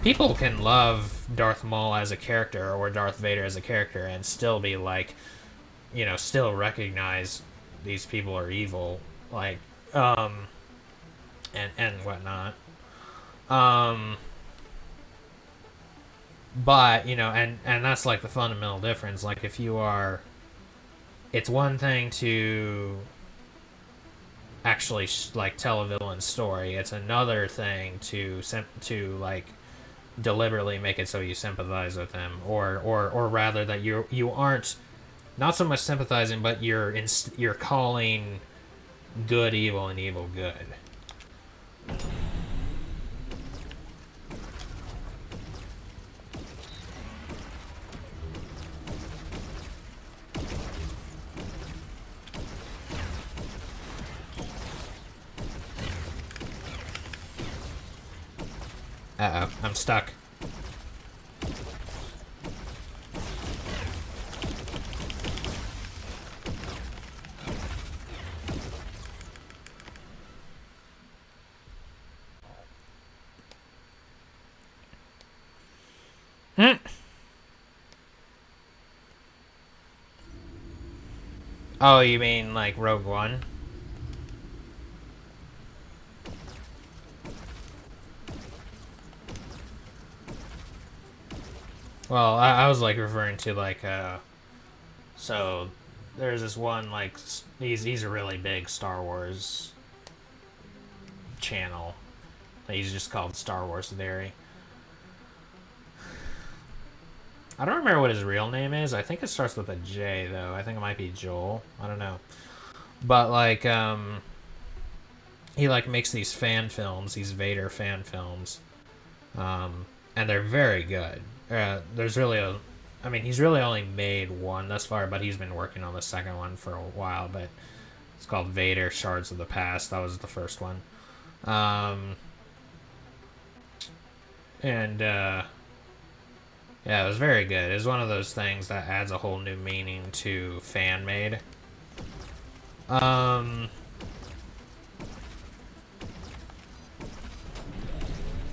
people can love Darth Maul as a character or Darth Vader as a character and still be like, you know, still recognize these people are evil, like and whatnot. But, you know, and that's like the fundamental difference. Like, if you are, it's one thing to actually like tell a villain's story. It's another thing to like deliberately make it so you sympathize with them, or rather that you aren't not so much sympathizing, but you're calling good evil and evil good. Uh-oh, I'm stuck. Oh, you mean like Rogue One? Well, I was like referring to like so there's this one like he's a really big Star Wars channel. He's just called Star Wars Theory. I don't remember what his real name is. I think it starts with a J though. I think it might be Joel. I don't know. But like he like makes these fan films, these Vader fan films. And they're very good. There's really I mean, he's really only made one thus far, but he's been working on the second one for a while. But it's called Vader Shards of the Past. That was the first one. Yeah, it was very good. It was one of those things that adds a whole new meaning to fan made.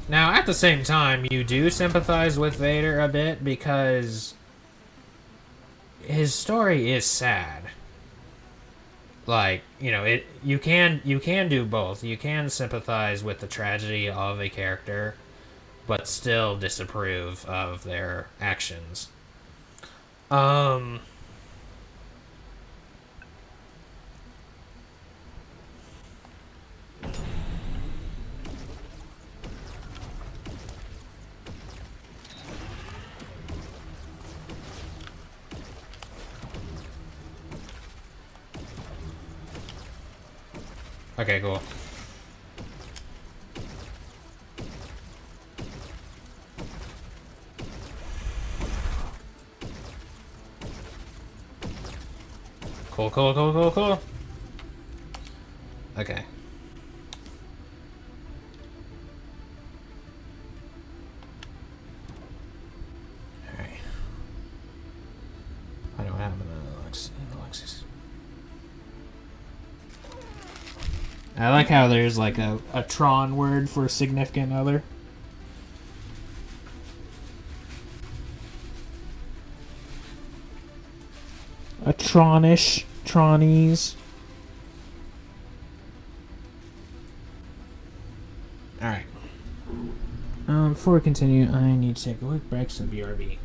Now, at the same time, you do sympathize with Vader a bit because his story is sad. Like, you know, you can do both. You can sympathize with the tragedy of a character, but still disapprove of their actions. Okay, cool. Cool. Okay. Alright. I know what happened to Alexis. I like how there's like a TRON word for significant other. A Tronish, Tronies. Alright. Before we continue, I need to take a quick break, so BRB.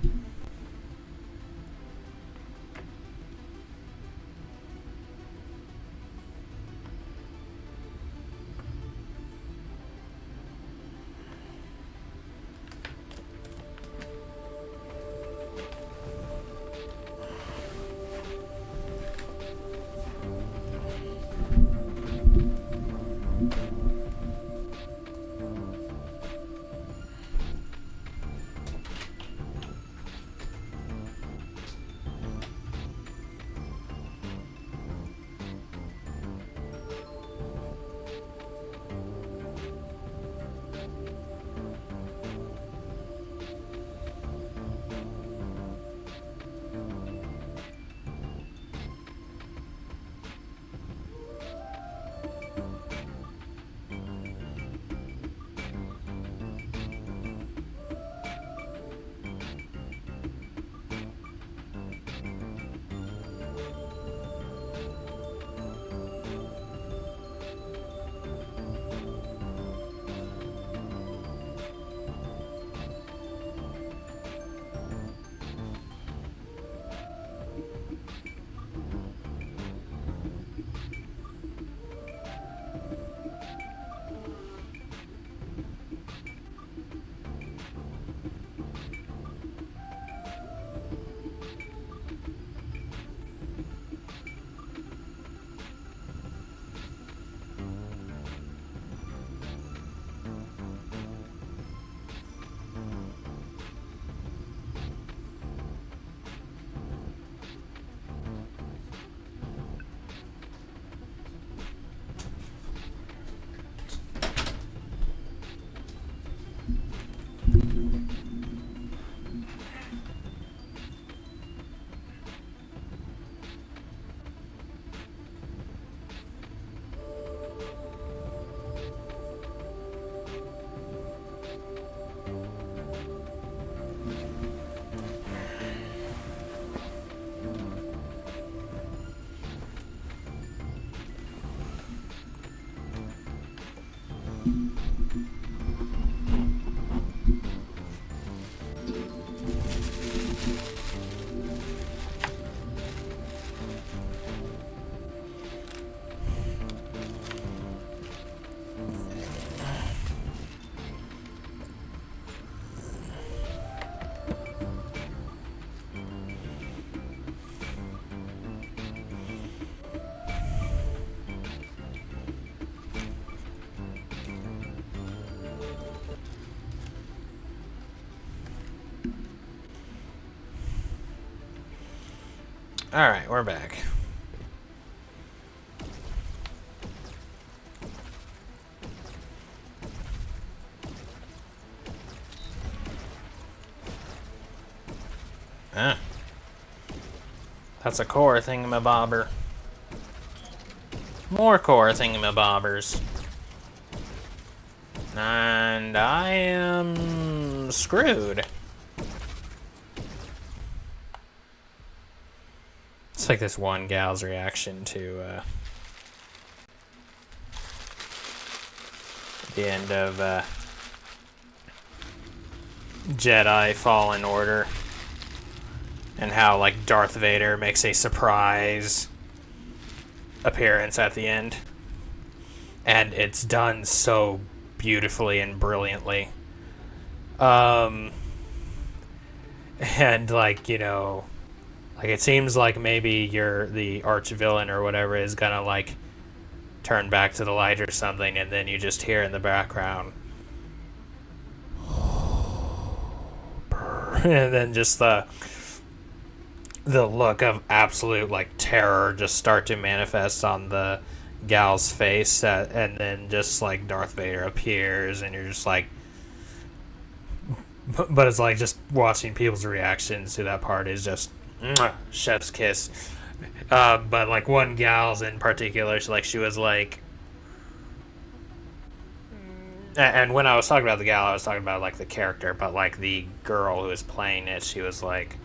Alright, we're back. Huh. That's a core thingamabobber. More core thingamabobbers. And I am screwed. It's like this one gal's reaction to the end of Jedi Fallen Order, and how like Darth Vader makes a surprise appearance at the end, and it's done so beautifully and brilliantly. And like, you know, like it seems like maybe the arch villain or whatever is gonna like turn back to the light or something, and then you just hear in the background and then just the look of absolute like terror just start to manifest on the gal's face, and then just like Darth Vader appears, and you're just like, but it's like just watching people's reactions to that part is just chef's kiss. But like one gal's in particular, she was like, and when I was talking about the gal, I was talking about like the character, but like the girl who was playing it, she was like,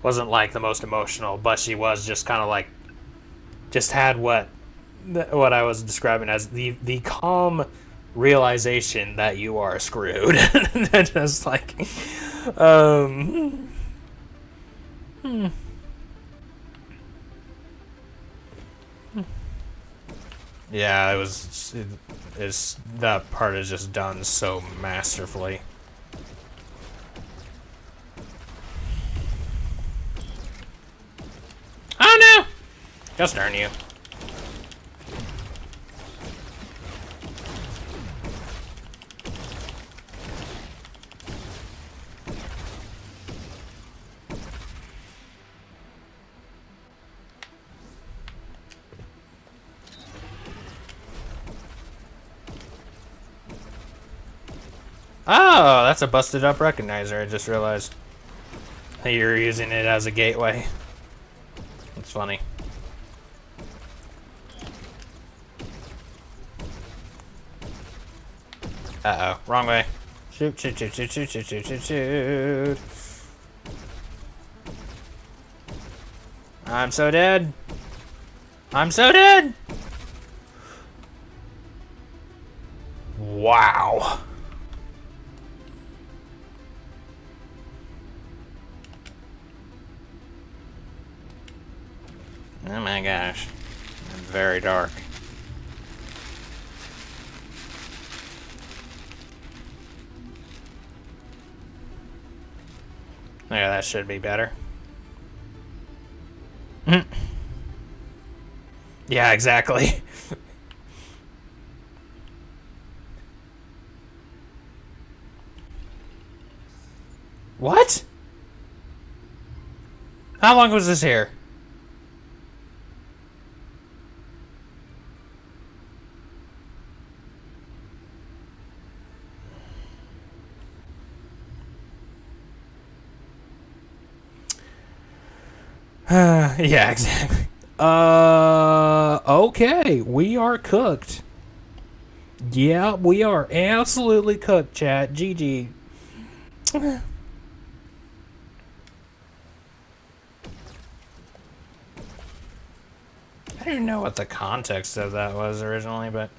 wasn't like the most emotional, but she was just kind of like, just had what I was describing as the calm realization that you are screwed. Just like, yeah, that part is just done so masterfully. Oh no! Just darn you. Oh, that's a busted up recognizer, I just realized. You're using it as a gateway. That's funny. Uh-oh, wrong way. Shoot, shoot, shoot, shoot, shoot, shoot, shoot, shoot, shoot. I'm so dead. I'm so dead. Wow. Oh my gosh. Very dark. Yeah, that should be better. Yeah, exactly. What? How long was this here? Yeah, exactly. Okay, we are cooked. Yeah, we are absolutely cooked, chat. GG. I don't even know what the context of that was originally, but...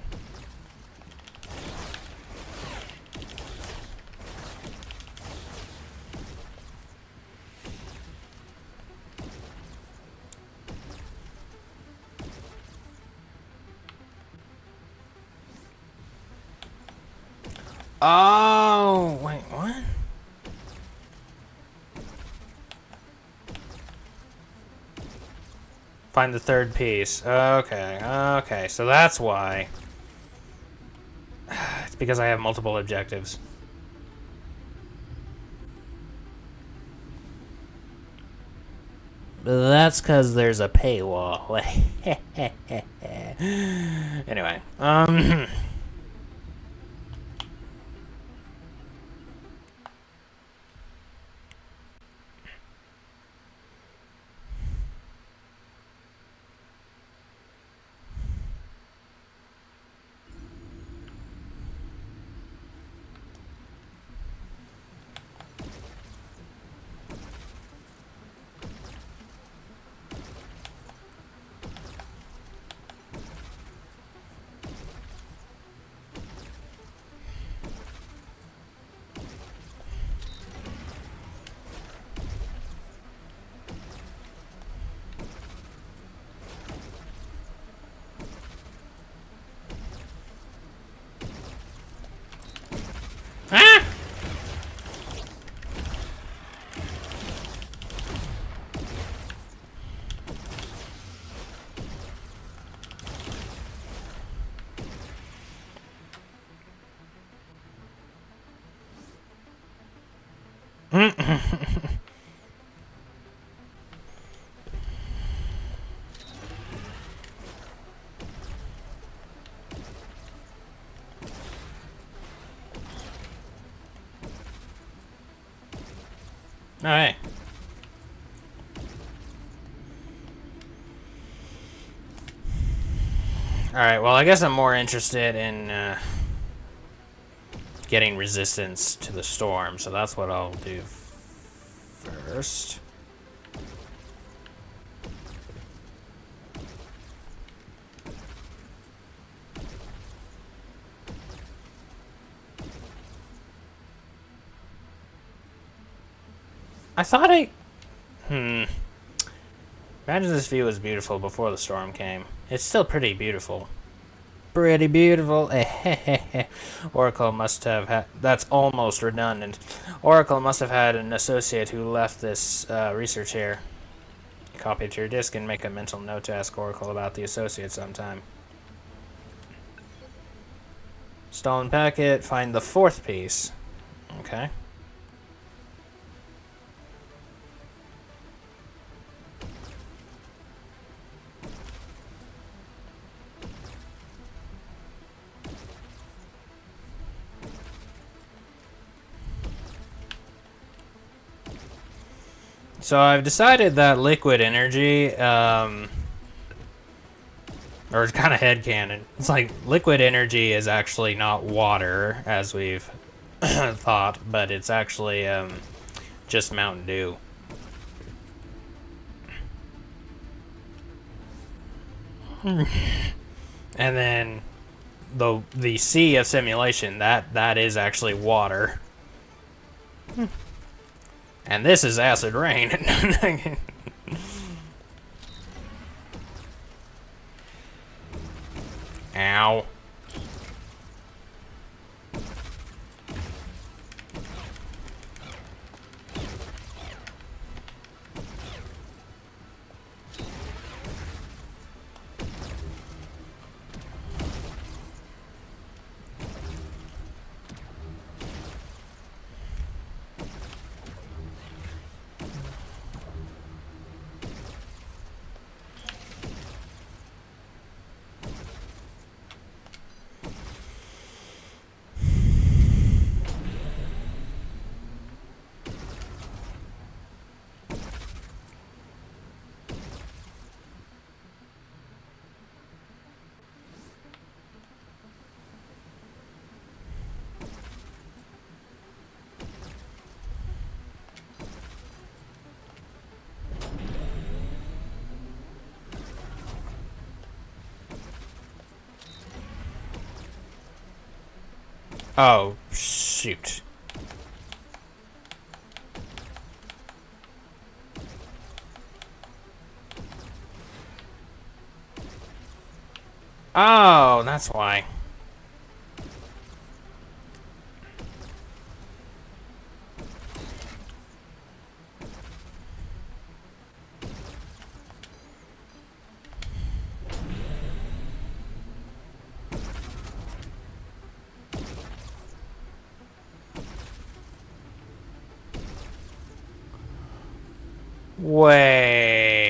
Oh, wait, what? Find the third piece. Okay, okay, so that's why. It's because I have multiple objectives. That's because there's a paywall. Anyway, ah! Alright. Alright, well, I guess I'm more interested in getting resistance to the storm, so that's what I'll do first. I thought imagine this view was beautiful before the storm came. It's still pretty beautiful. Pretty beautiful. Oracle must have had... That's almost redundant. Oracle must have had an associate who left this research here. Copy it to your disk and make a mental note to ask Oracle about the associate sometime. Stolen packet. Find the fourth piece. Okay. So I've decided that liquid energy, or kind of headcanon, it's like liquid energy is actually not water, as we've thought, but it's actually just Mountain Dew. And then the sea of simulation, that is actually water. And this is acid rain. Ow. Oh, shoot. Oh, that's why. Wait.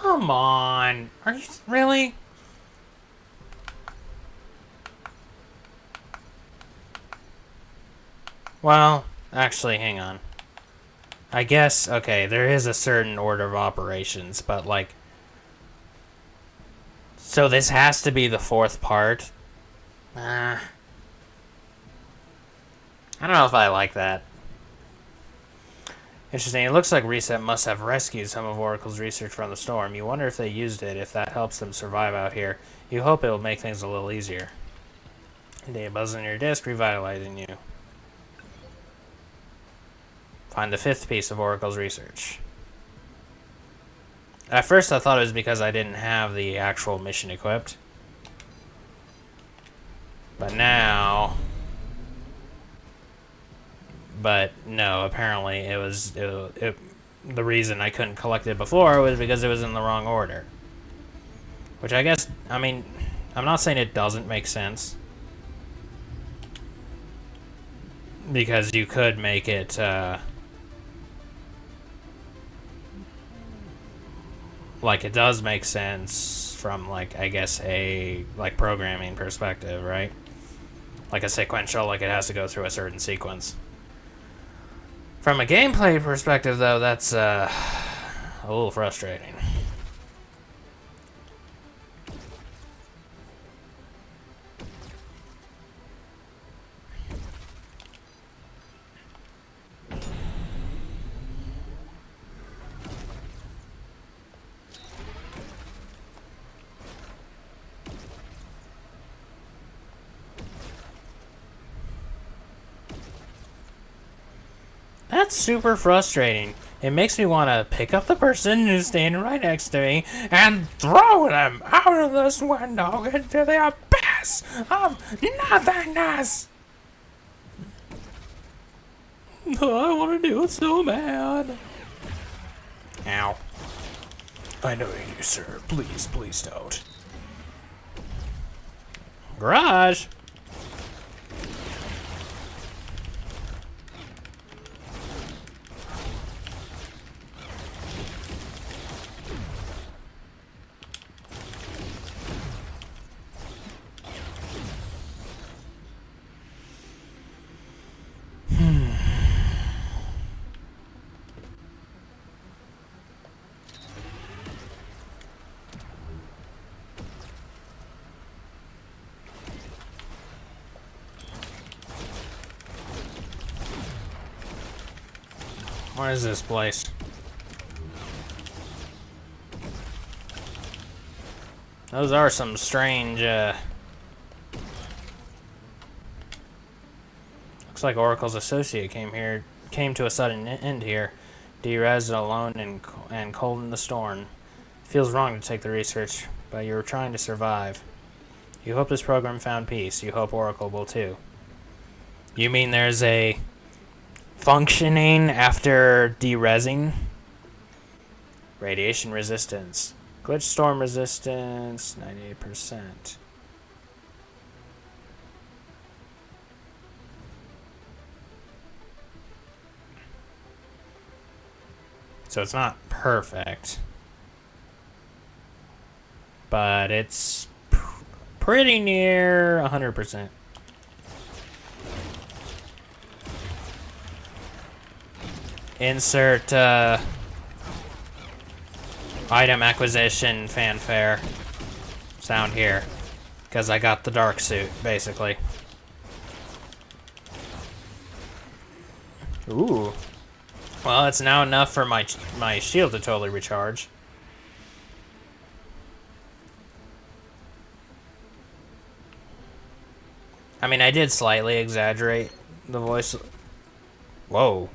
Come on. Are you really? Well, actually, hang on. I guess, okay, there is a certain order of operations, but like... So this has to be the fourth part? I don't know if I like that. Interesting. It looks like Reset must have rescued some of Oracle's research from the storm. You wonder if they used it, if that helps them survive out here. You hope it will make things a little easier. Data buzz on your disk, revitalizing you. Find the fifth piece of Oracle's research. At first I thought it was because I didn't have the actual mission equipped. But now... But no, apparently it was... the reason I couldn't collect it before was because it was in the wrong order. Which I guess, I mean, I'm not saying it doesn't make sense. Because you could make it, like, it does make sense from, like, I guess a, like, programming perspective, right? Like a sequential, like it has to go through a certain sequence. From a gameplay perspective, though, that's, a little frustrating. That's super frustrating. It makes me want to pick up the person who's standing right next to me and throw them out of this window into the abyss of nothingness. I want to do it so bad. Ow. I know you, sir. Please, please don't. Garage. What is this place? Those are some strange, looks like Oracle's associate came to a sudden end here. Derez alone and cold in the storm. Feels wrong to take the research, but you were trying to survive. You hope this program found peace. You hope Oracle will too. You mean there's a functioning after derezzing? Radiation resistance. Glitch storm resistance, 98%. So it's not perfect. But it's pretty near 100%. Insert item acquisition fanfare sound here, because I got the dark suit, basically. Ooh. Well, it's now enough for my shield to totally recharge. I mean, I did slightly exaggerate the voice. Whoa.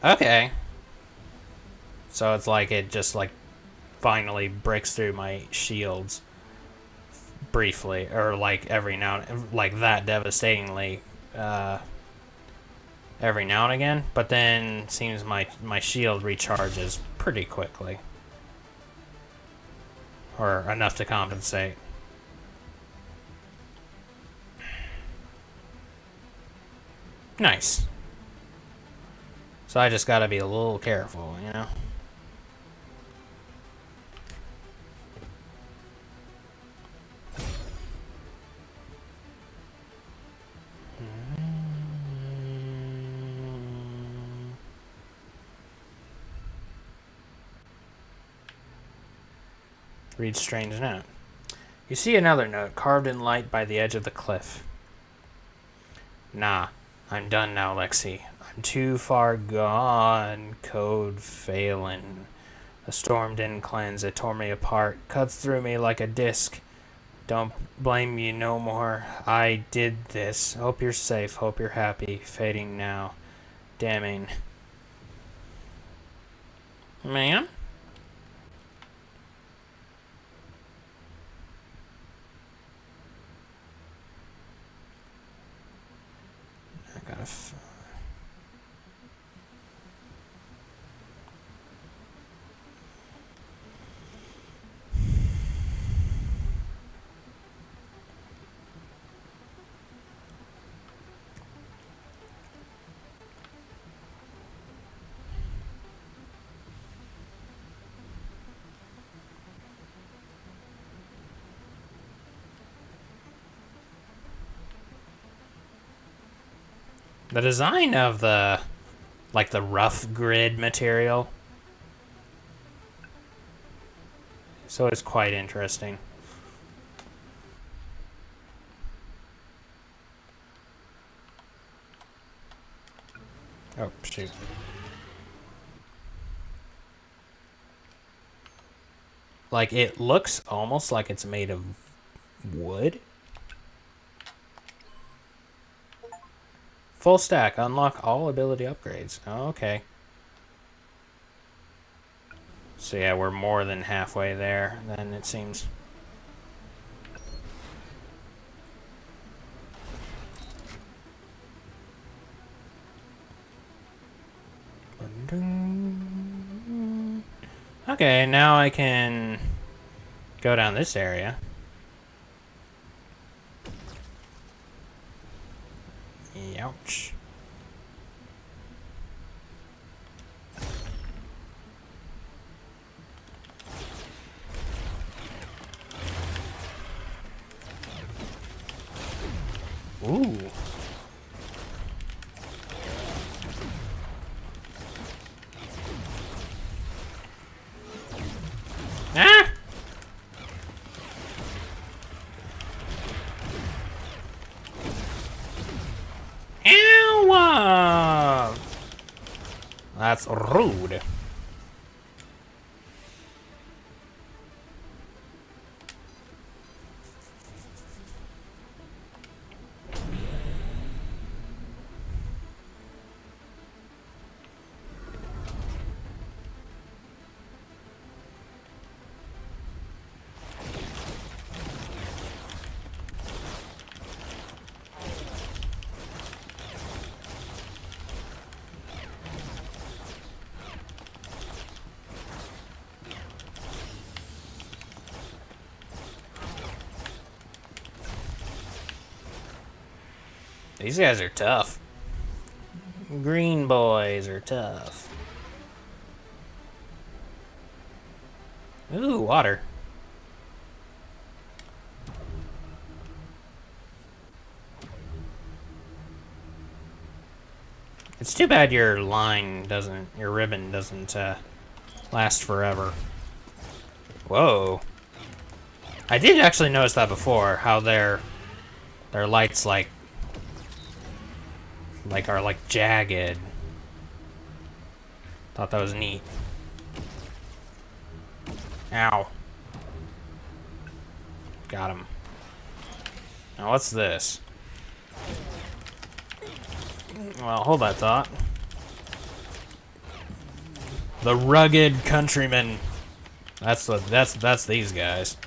Okay. So it's like it just like finally breaks through my shields briefly, or like every now and like that devastatingly every now and again, but then seems my shield recharges pretty quickly, or enough to compensate. Nice. So I just gotta be a little careful, you know? Read strange note. You see another note carved in light by the edge of the cliff. Nah, I'm done now, Lexi. I'm too far gone. Code failing. The storm didn't cleanse. It tore me apart. Cuts through me like a disc. Don't blame me no more. I did this. Hope you're safe. Hope you're happy. Fading now. Damning. Ma'am? I gotta... The design of the, like, the rough grid material, so it's quite interesting. Oh, shoot. Like, it looks almost like it's made of wood. Full stack. Unlock all ability upgrades. Oh, okay. So yeah, we're more than halfway there, then it seems. Okay, now I can go down this area. Ouch. Ooh. Ah! Ow! That's rude. These guys are tough. Green boys are tough. Ooh, water. It's too bad your line doesn't, your ribbon doesn't last forever. Whoa. I did actually notice that before, how their lights are like jagged. Thought that was neat. Ow. Got him. Now what's this? Well, hold that thought. The rugged countryman. That's these guys.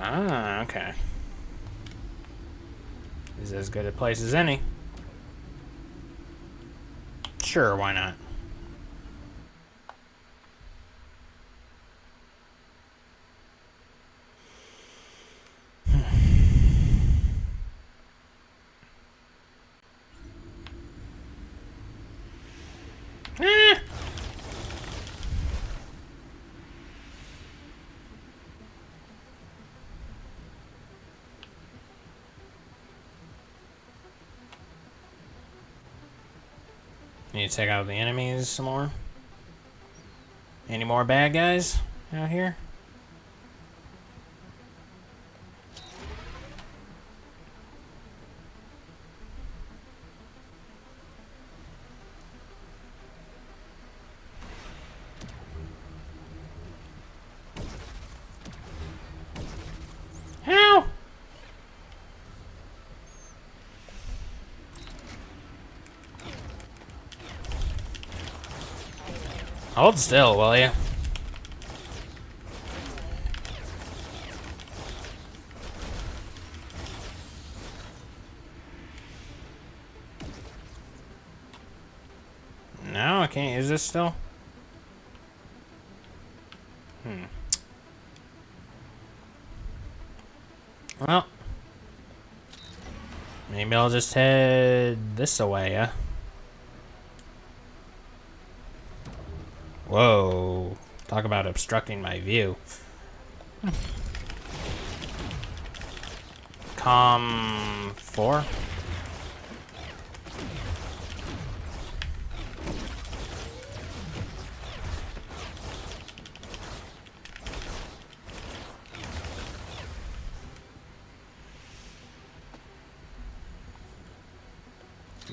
Ah, okay. This is as good a place as any. Sure, why not? Eh. Need to take out the enemies some more. Any more bad guys out here? How? Hold still, will you? No, I can't use this still. Well, maybe I'll just head this away, yeah? Whoa. Talk about obstructing my view. Com 4?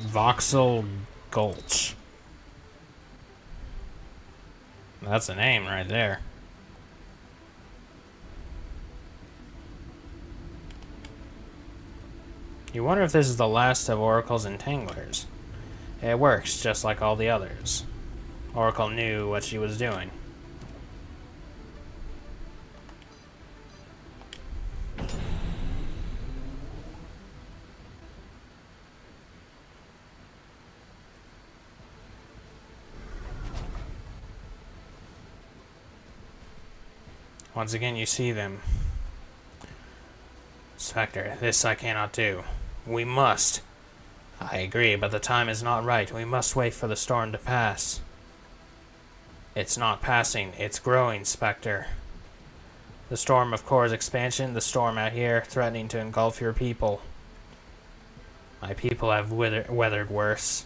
Voxel Gulch. That's a name right there. You wonder if this is the last of Oracle's entanglers. It works just like all the others. Oracle knew what she was doing. Once again, you see them. Spectre, this I cannot do. We must. I agree, but the time is not right. We must wait for the storm to pass. It's not passing. It's growing, Spectre. The storm of Core's expansion, the storm out here, threatening to engulf your people. My people have weathered worse.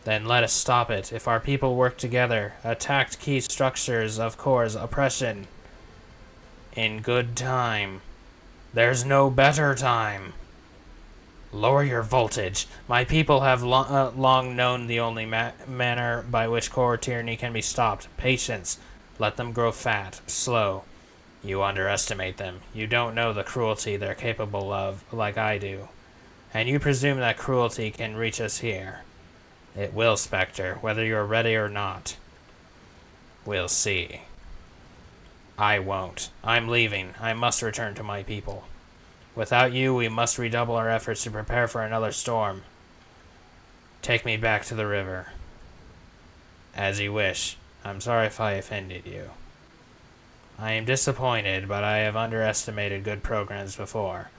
Then let us stop it. If our people work together, attacked key structures of Core's oppression, in good time. There's no better time. Lower your voltage. My people have long known the only manner by which core tyranny can be stopped. Patience. Let them grow fat, slow. You underestimate them. You don't know the cruelty they're capable of, like I do. And you presume that cruelty can reach us here. It will, Spectre, whether you're ready or not. We'll see. I won't. I'm leaving. I must return to my people. Without you, we must redouble our efforts to prepare for another storm. Take me back to the river. As you wish. I'm sorry if I offended you. I am disappointed, but I have underestimated good programs before.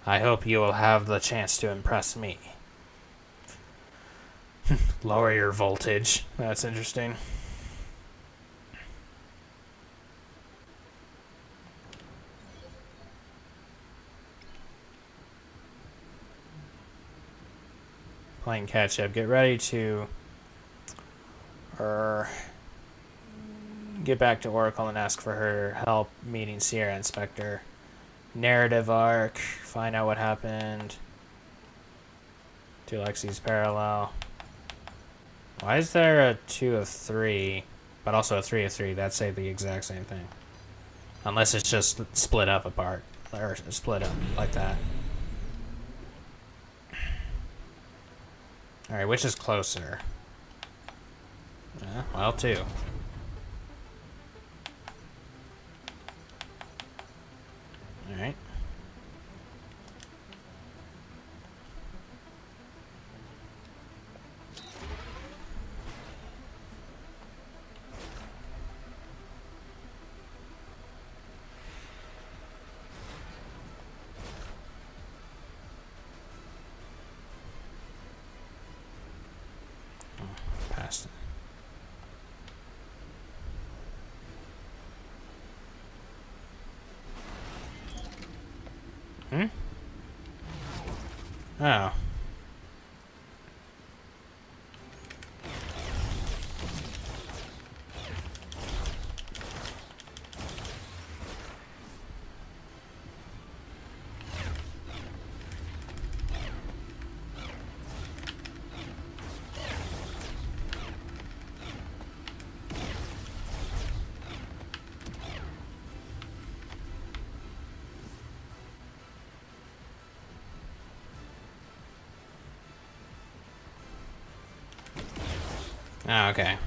I hope you will have the chance to impress me. Lower your voltage. That's interesting. Playing catch up. Get ready to get back to Oracle and ask for her help meeting Sierra and Spectre. Narrative arc. Find out what happened. To Lexi's parallel. Why is there a 2 of 3, but also a 3 of 3? That say the exact same thing. Unless it's just split up apart. Or split up like that. Alright, which is closer? Well, 2. Alright. Hmm? Oh. Oh, okay.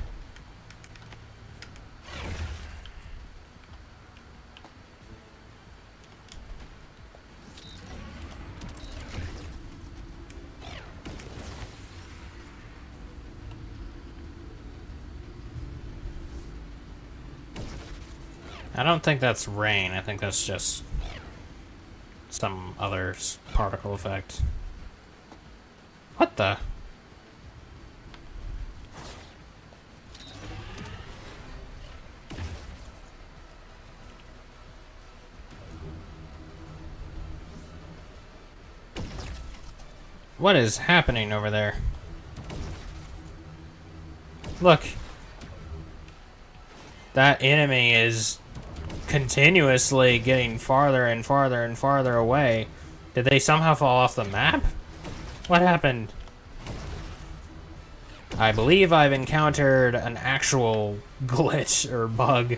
I don't think that's rain. I think that's just some other particle effect. What the? What is happening over there? Look. That enemy is continuously getting farther and farther and farther away. Did they somehow fall off the map? What happened? I believe I've encountered an actual glitch or bug.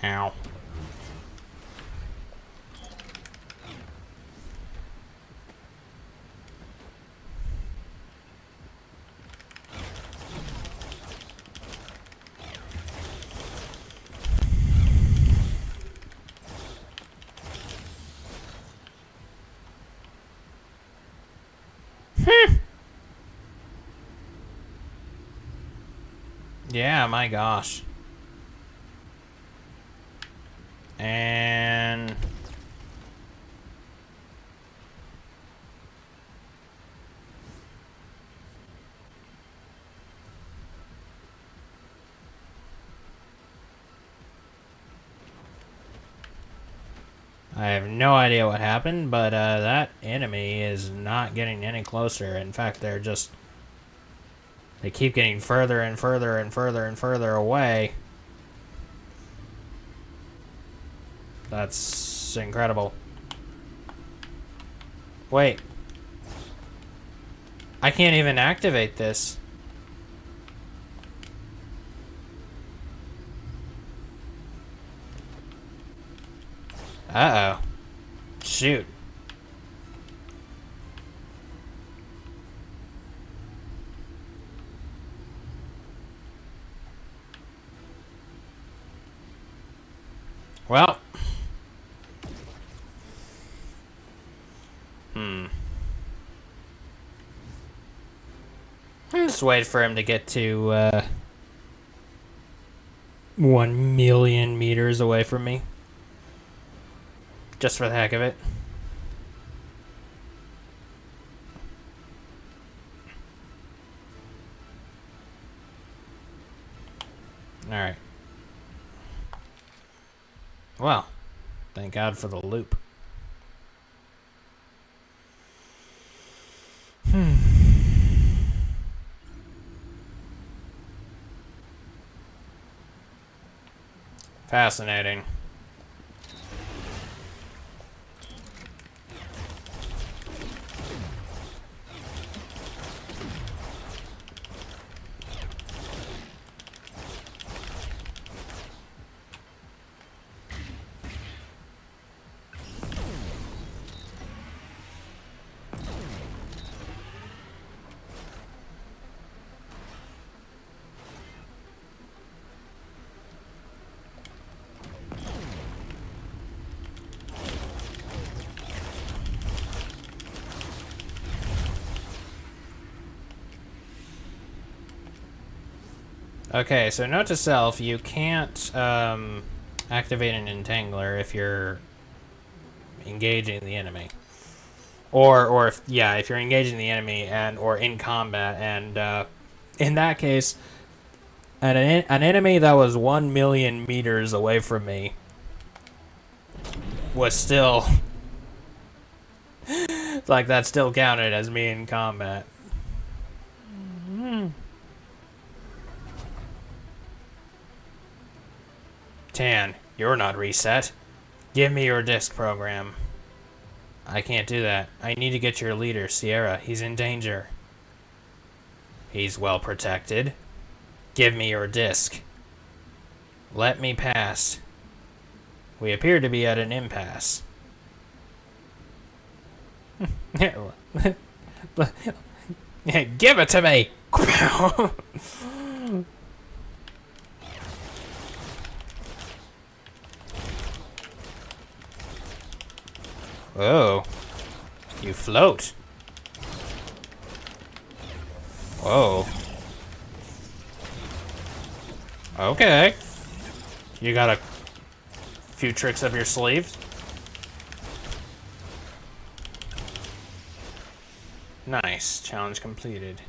Ow. Yeah, my gosh. And I have no idea what happened, but that enemy is not getting any closer. In fact, they keep getting further and further and further and further away. That's incredible. Wait. I can't even activate this. Uh-oh. Shoot. Well. Just wait for him to get to 1 million meters away from me. Just for the heck of it. Alright. Well, thank God for the loop. Fascinating. Okay, so note to self, you can't activate an entangler if you're engaging the enemy. Or if you're engaging the enemy and or in combat, and in that case, an enemy that was 1 million meters away from me was still like that still counted as me in combat. Tan, you're not reset. Give me your disc program. I can't do that. I need to get your leader, Sierra. He's in danger. He's well protected. Give me your disc. Let me pass. We appear to be at an impasse. Give it to me! Oh. You float. Whoa. Okay. You got a few tricks up your sleeves. Nice. Challenge completed.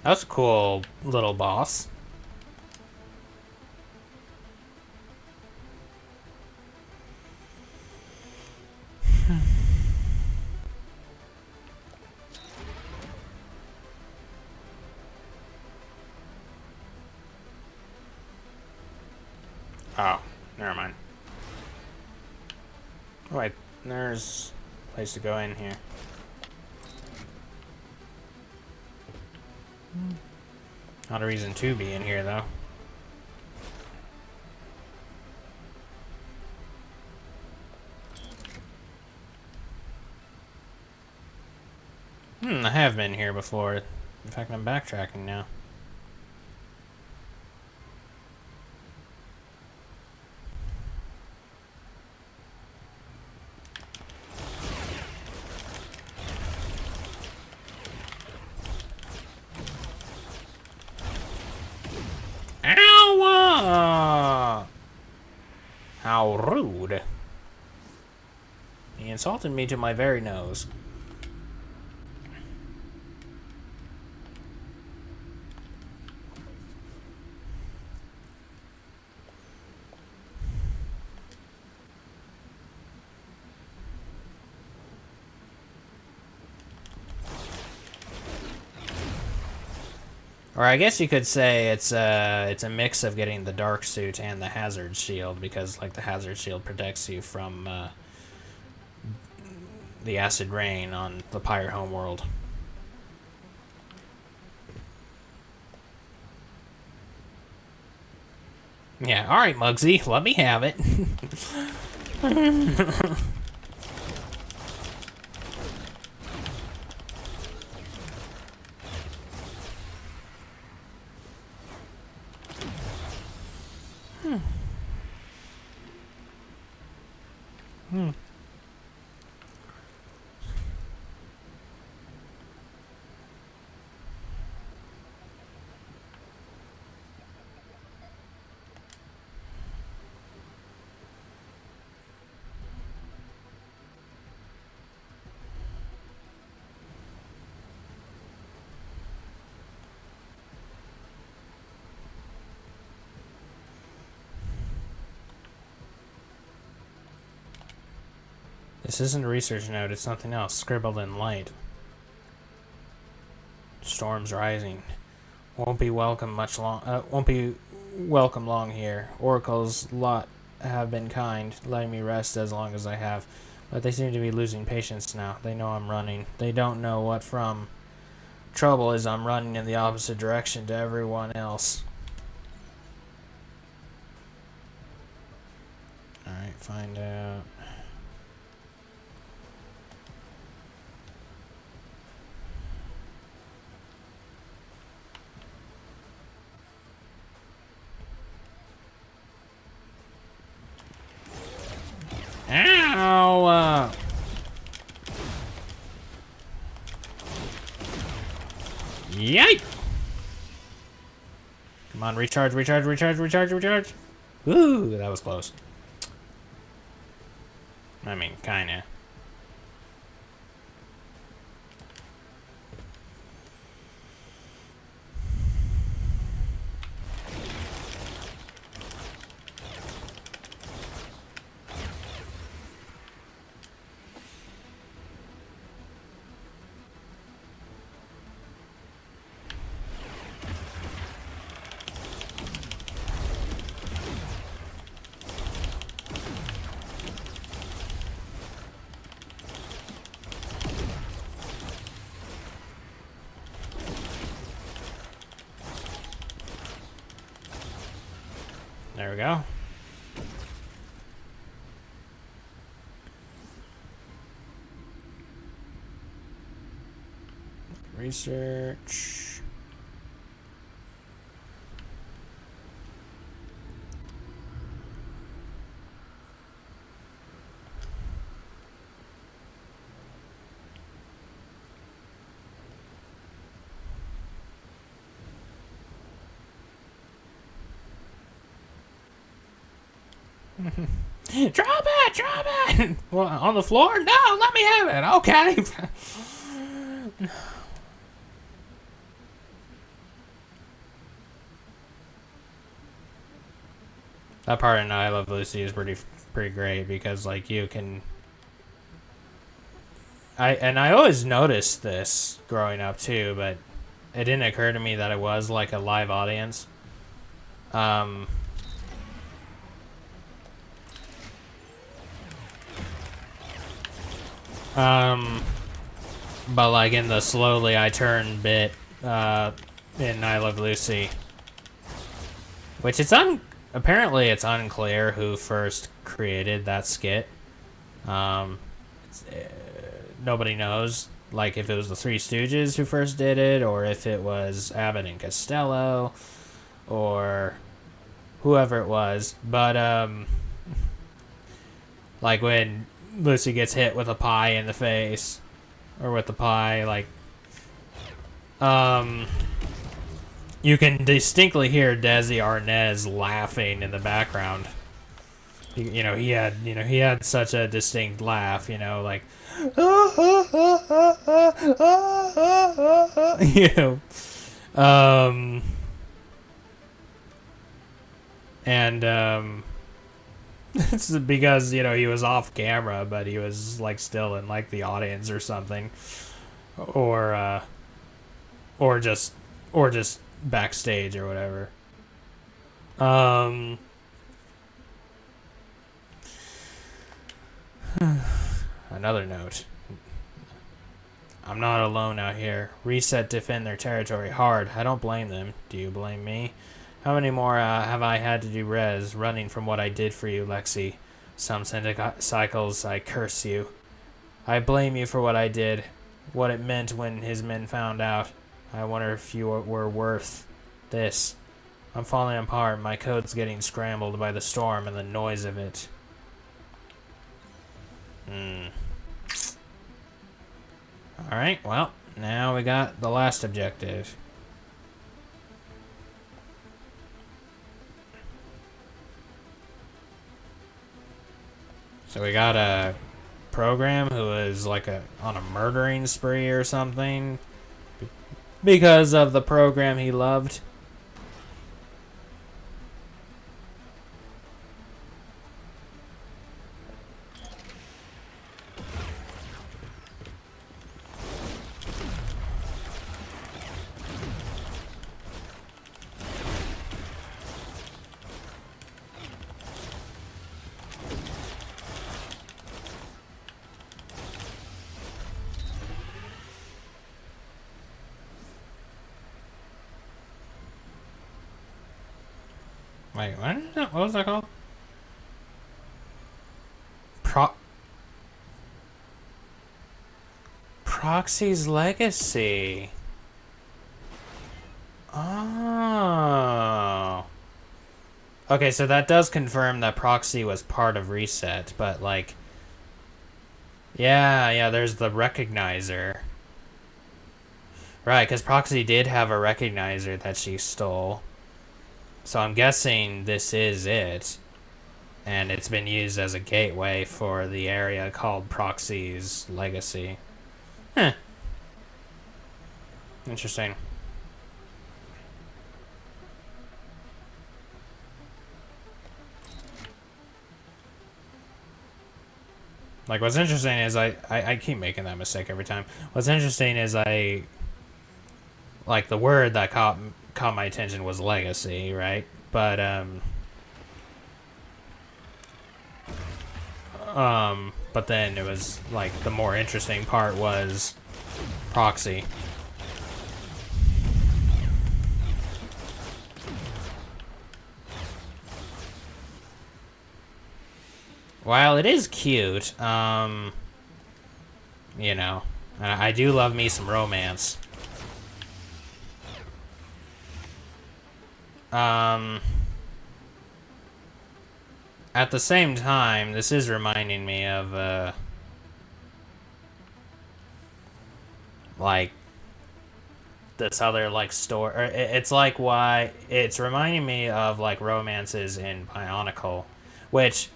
That was a cool little boss. Oh, never mind. Oh, wait, there's a place to go in here. Not a reason to be in here, though. I have been here before. In fact, I'm backtracking now. Ow! How rude. He insulted me to my very nose. Or I guess you could say it's a mix of getting the dark suit and the hazard shield, because like the hazard shield protects you from the acid rain on the Pyre homeworld. Yeah, all right, Muggsy, let me have it. This isn't a research note, it's something else, scribbled in light. Storm's rising. Won't be welcome long here. Oracle's lot have been kind, letting me rest as long as I have. But they seem to be losing patience now. They know I'm running. They don't know what from. Trouble is I'm running in the opposite direction to everyone else. Alright, find out. Ow! Yipe! on, recharge, recharge, recharge, recharge, recharge. Woo, that was close. I mean, kinda. There we go. Research. Drop it! Drop it! Well, on the floor? No, let me have it. Okay. That part in I Love Lucy is pretty great because like you can. I always noticed this growing up too, but it didn't occur to me that it was like a live audience. But like in the slowly I turn bit, in I Love Lucy, which apparently it's unclear who first created that skit. Nobody knows, like if it was the Three Stooges who first did it, or if it was Abbott and Costello, or whoever it was. But like when Lucy gets hit with a pie in the face, or with the pie, like, you can distinctly hear Desi Arnaz laughing in the background. He had such a distinct laugh, like, and it's because, he was off camera, but he was, like, still in, like, the audience or something. Or just backstage or whatever. Another note. I'm not alone out here. Reset defend their territory hard. I don't blame them. Do you blame me? How many more have I had to do res, running from what I did for you, Lexi? Some cycles, I curse you. I blame you for what I did, what it meant when his men found out. I wonder if you were worth this. I'm falling apart. My code's getting scrambled by the storm and the noise of it. Alright, well, now we got the last objective. So we got a program who is like on a murdering spree or something because of the program he loved. Wait, what was that called? Proxy's Legacy. Oh. Okay, so that does confirm that Proxy was part of Reset, but like... Yeah, there's the Recognizer. Right, because Proxy did have a Recognizer that she stole. So I'm guessing this is it. And it's been used as a gateway for the area called Proxy's Legacy. Huh. Interesting. Like, what's interesting is I keep making that mistake every time. What's interesting is like, the word that caught my attention was legacy, right? But, but then it was, like, the more interesting part was proxy. While it is cute, you know, I do love me some romance. At the same time, this is reminding me of, like, this other, like, story. It's like why it's reminding me of, like, romances in Bionicle, which,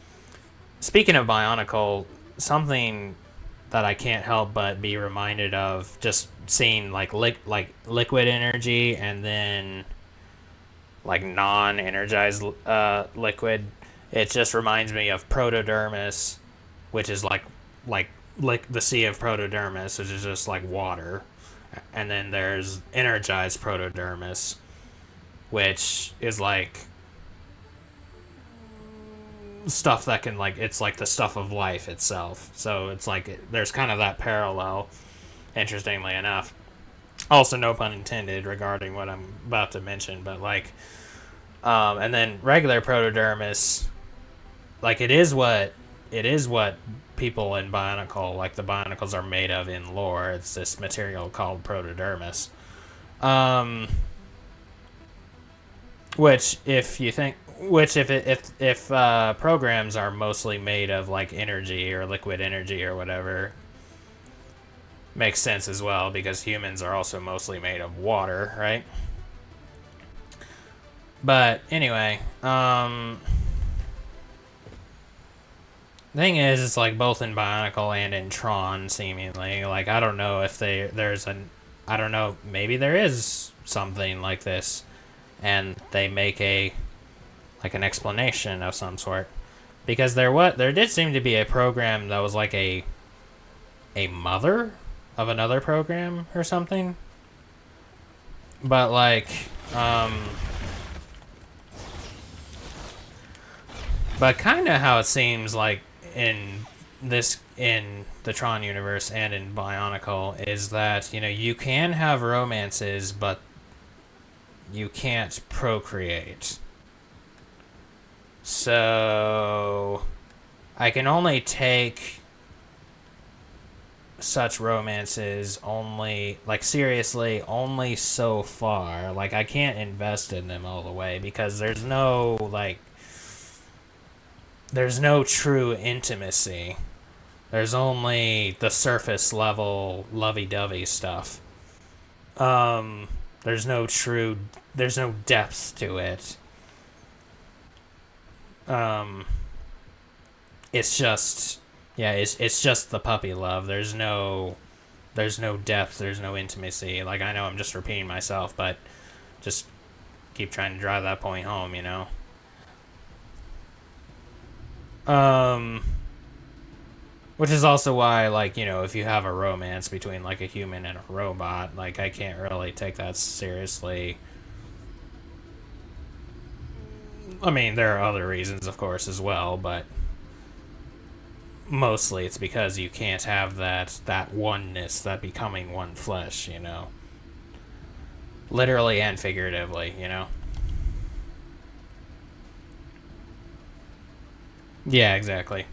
speaking of Bionicle, something that I can't help but be reminded of, just seeing, like, liquid energy and then, like, non-energized liquid. It just reminds me of Protodermis, which is like the Sea of Protodermis, which is just like water. And then there's energized Protodermis, which is like stuff that can, like, it's like the stuff of life itself. So it's like there's kind of that parallel, interestingly enough. Also, no pun intended regarding what I'm about to mention, but like, and then regular Protodermis, like, it is what people in Bionicle, like the Bionicles, are made of in lore. It's this material called Protodermis. Which, if programs are mostly made of, like, energy or liquid energy or whatever, makes sense as well, because humans are also mostly made of water, right? But anyway, thing is, it's like both in Bionicle and in Tron, seemingly. Like, I don't know if I don't know, maybe there is something like this, and they make an explanation of some sort. Because there did seem to be a program that was like a mother of another program or something. But, like, but kind of how it seems like in the Tron universe and in Bionicle is that, you know, you can have romances, but you can't procreate. So I can only take such romances only, like, seriously, only so far. Like, I can't invest in them all the way, because there's no true intimacy. There's only the surface level lovey-dovey stuff. There's no depth to it. It's just, yeah, it's just the puppy love. There's no depth, there's no intimacy. Like, I know I'm just repeating myself, but just keep trying to drive that point home, you know? Which is also why, like, you know, if you have a romance between, like, a human and a robot, like, I can't really take that seriously. I mean, there are other reasons, of course, as well, but mostly it's because you can't have that oneness, that becoming one flesh, you know? Literally and figuratively, you know? Yeah, exactly.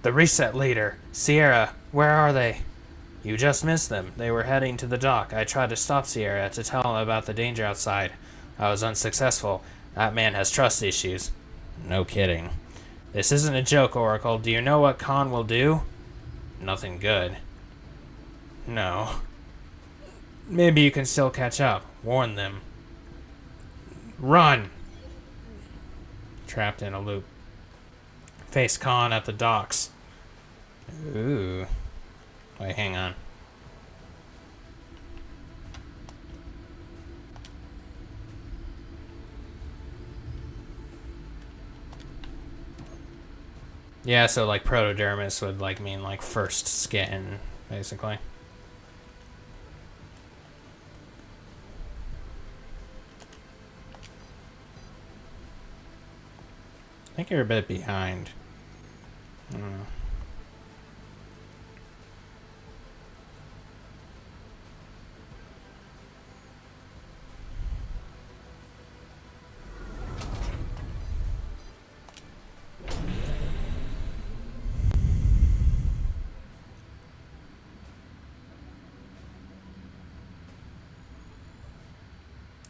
The reset leader. Sierra, where are they? You just missed them. They were heading to the dock. I tried to stop Sierra to tell him about the danger outside. I was unsuccessful. That man has trust issues. No kidding. This isn't a joke, Oracle. Do you know what Conn will do? Nothing good. No. Maybe you can still catch up. Warn them. Run! Trapped in a loop. Face Conn at the docks. Ooh. Wait, hang on. Yeah, so like protodermis would like mean like first skin, basically. I think you're a bit behind.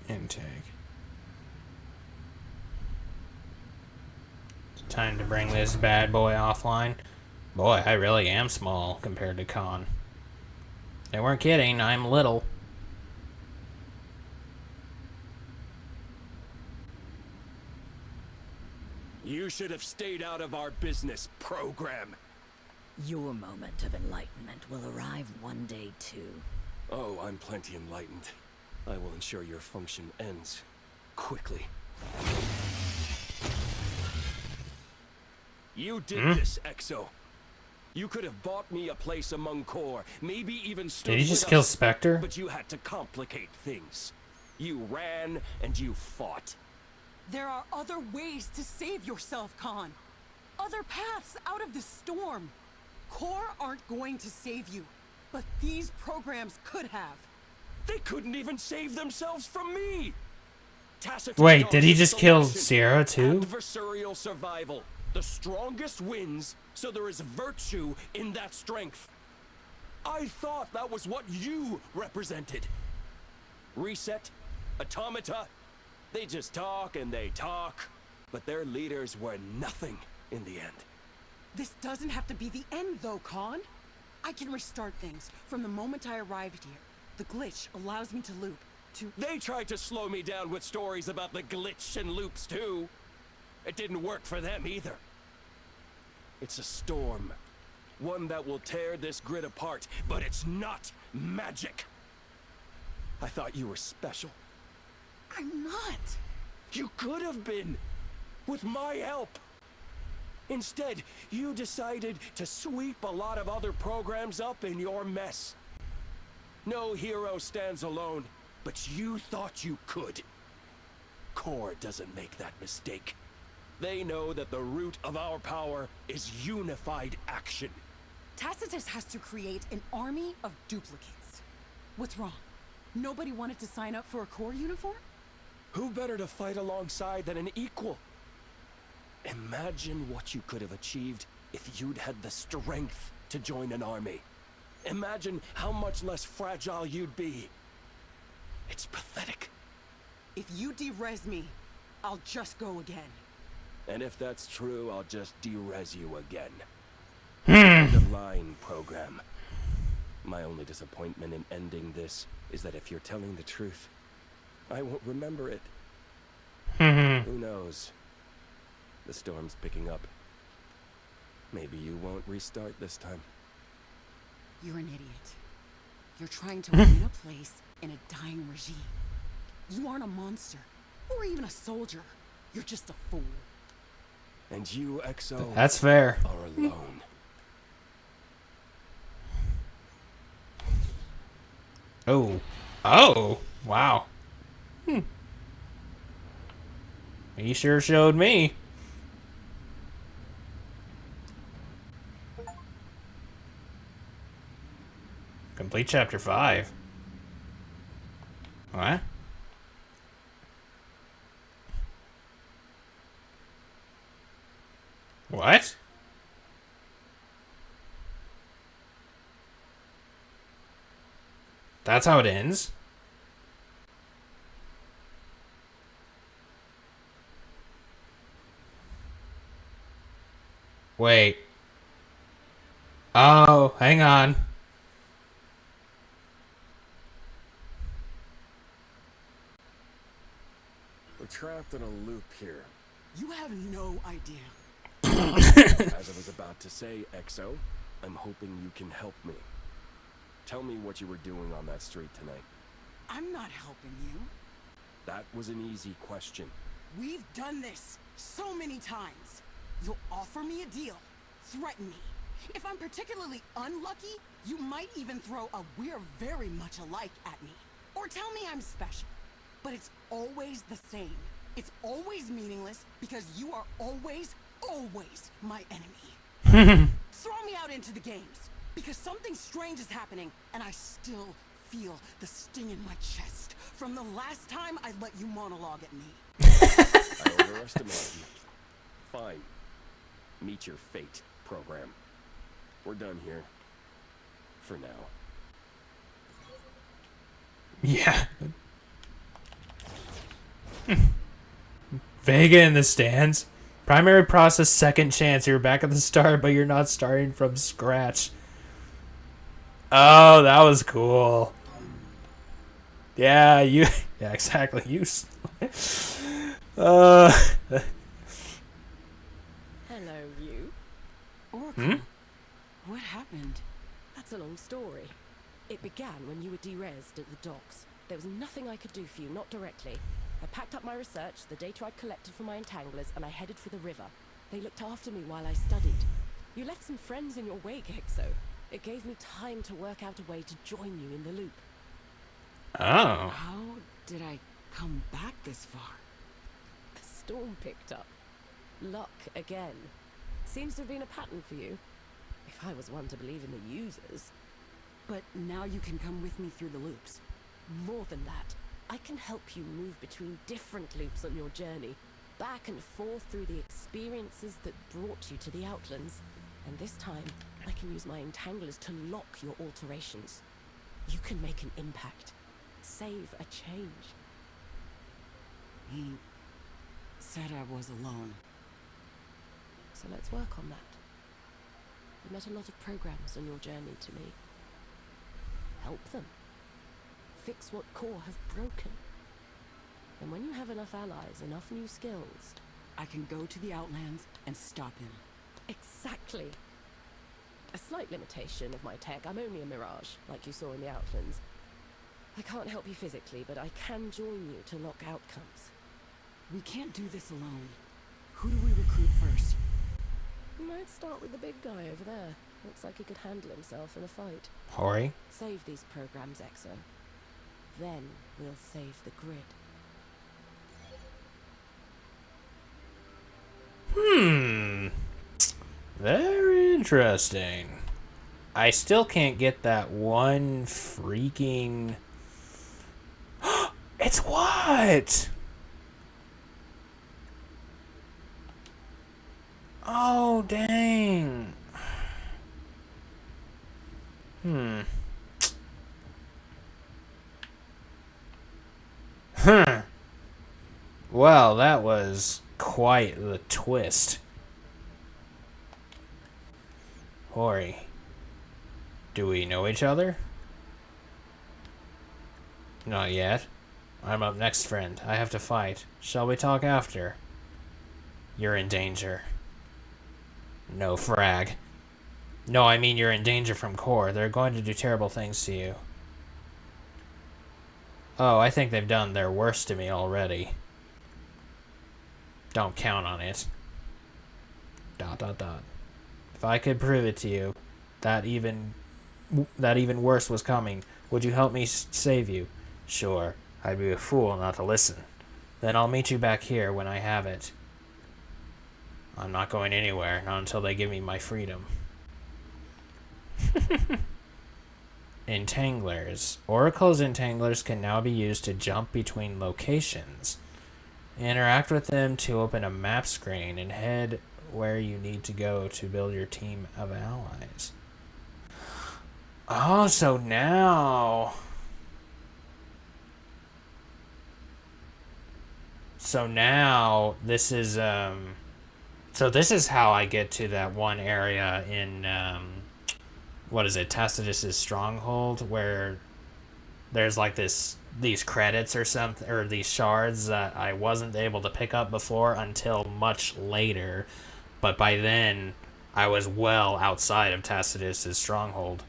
Intake. It's time to bring this bad boy offline. Boy, I really am small compared to Conn. They weren't kidding, I'm little. You should have stayed out of our business, program. Your moment of enlightenment will arrive one day too. Oh, I'm plenty enlightened. I will ensure your function ends quickly. You did this, Exo. You could have bought me a place among Core, maybe even stood Did he with just us, kill Spectre? but you had to complicate things. You ran and you fought. There are other ways to save yourself, Conn. Other paths out of the storm. Core aren't going to save you, but these programs could have. They couldn't even save themselves from me! Tacitus Wait, did he knows just kill selection, Sierra too? Adversarial survival. The strongest wins, so there is virtue in that strength. I thought that was what you represented. Reset, Automata, they just talk and they talk, but their leaders were nothing in the end. This doesn't have to be the end, though, Conn. I can restart things from the moment I arrived here. The glitch allows me to loop, to... They tried to slow me down with stories about the glitch and loops too. It didn't work for them either. It's a storm. One that will tear this grid apart, but it's not magic. I thought you were special. I'm not. You could have been, with my help. Instead, you decided to sweep a lot of other programs up in your mess. No hero stands alone, but you thought you could. Core doesn't make that mistake. They know that the root of our power is unified action. Tacitus has to create an army of duplicates. What's wrong? Nobody wanted to sign up for a Core uniform? Who better to fight alongside than an equal? Imagine what you could have achieved if you'd had the strength to join an army. Imagine how much less fragile you'd be. It's pathetic. If you de-res me, I'll just go again. And if that's true, I'll just de-res you again. End of line, program. My only disappointment in ending this is that if you're telling the truth, I won't remember it. Who knows? The storm's picking up. Maybe you won't restart this time. You're an idiot. You're trying to win a place in a dying regime. You aren't a monster, or even a soldier. You're just a fool. And you, Exo, That's fair. are alone. Oh. Oh! Wow. He sure showed me. Complete chapter 5. What? What? That's how it ends? Wait. Oh, hang on. We're trapped in a loop here. You have no idea. As I was about to say, Exo, I'm hoping you can help me. Tell me what you were doing on that street tonight. I'm not helping you. That was an easy question. We've done this so many times. You'll offer me a deal, threaten me. If I'm particularly unlucky, you might even throw a "we're very much alike" at me. Or tell me I'm special. But it's always the same. It's always meaningless because you are always my enemy. Throw me out into the games because something strange is happening and I still feel the sting in my chest from the last time I let you monologue at me. I overestimated you. Fine. Meet your fate, program. We're done here. For now. Yeah. Vega in the stands. Primary process, second chance. You're back at the start, but you're not starting from scratch. Oh, that was cool. Yeah, you. Yeah, exactly. You. Hello, you. Oracle, what happened? That's a long story. It began when you were de-resed at the docks. There was nothing I could do for you, not directly. I packed up my research, the data I'd collected from my entanglers, and I headed for the river. They looked after me while I studied. You left some friends in your wake, Exo. It gave me time to work out a way to join you in the loop. Oh. How did I come back this far? The storm picked up. Luck again. Seems to have been a pattern for you. If I was one to believe in the users. But now you can come with me through the loops. More than that, I can help you move between different loops on your journey, back and forth through the experiences that brought you to the Outlands. And this time, I can use my entanglers to lock your alterations. You can make an impact. Save a change. He said I was alone. So let's work on that. You met a lot of programs on your journey to me. Help them. Fix what Core have broken. And when you have enough allies, enough new skills... I can go to the Outlands and stop him. Exactly. A slight limitation of my tech. I'm only a mirage, like you saw in the Outlands. I can't help you physically, but I can join you to lock outcomes. We can't do this alone. Who do we recruit first? You might start with the big guy over there. Looks like he could handle himself in a fight. Hori? Save these programs, Exo. Then we'll save the grid. Very interesting. I still can't get that one freaking... It's what? Oh, dang. Well, that was quite the twist. Hori, do we know each other? Not yet. I'm up next, friend. I have to fight. Shall we talk after? You're in danger. No frag. No, I mean you're in danger from Core. They're going to do terrible things to you. Oh, I think they've done their worst to me already. Don't count on it. ... If I could prove it to you, that even worse was coming, would you help me save you? Sure, I'd be a fool not to listen. Then I'll meet you back here when I have it. I'm not going anywhere, not until they give me my freedom. Entanglers. Oracle's entanglers can now be used to jump between locations. Interact with them to open a map screen and head where you need to go to build your team of allies. Oh, so now... So now, this is, So this is how I get to that one area in, what is it, Tacitus's stronghold, where there's like these credits or something, or these shards that I wasn't able to pick up before until much later. But by then, I was well outside of Tacitus' stronghold.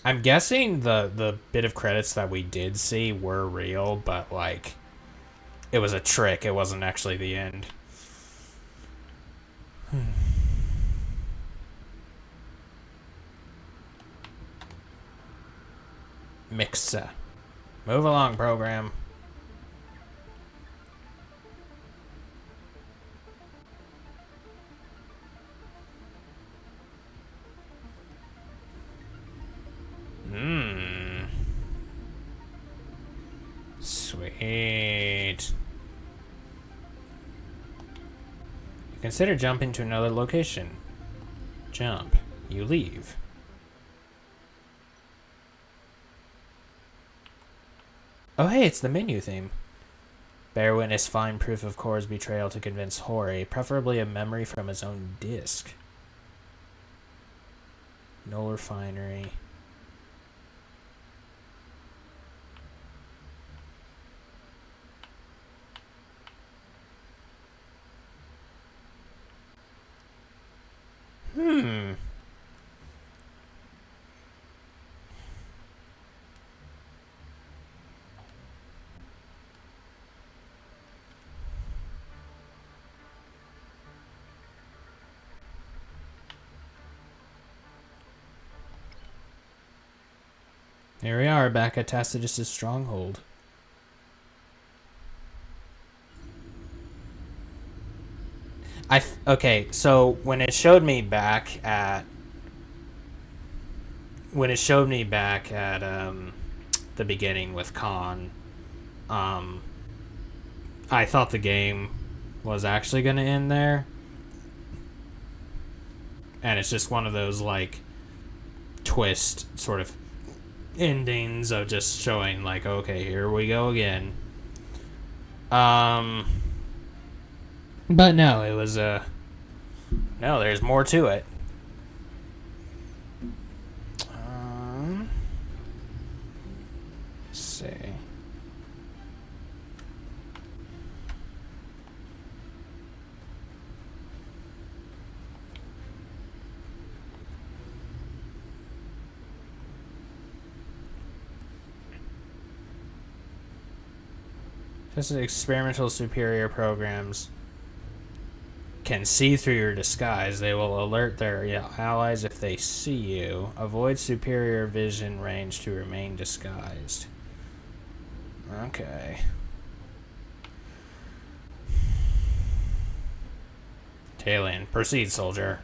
I'm guessing the bit of credits that we did see were real, but like it was a trick. It wasn't actually the end. Mixa. Move along, program. Sweet. Consider jumping to another location. Jump. You leave. Oh hey, it's the menu theme. Bear witness find proof of Korra's betrayal to convince Hori, preferably a memory from his own disc. No refinery. Here we are, back at Tacitus' stronghold. Okay, so when it showed me back at the beginning with Conn, I thought the game was actually going to end there. And it's just one of those like twist sort of endings of just showing like, okay, here we go again. But no, it was no, there's more to it. Let's see. Just experimental superior programs can see through your disguise. They will alert their allies if they see you. Avoid superior vision range to remain disguised. Okay. Talion, proceed, soldier.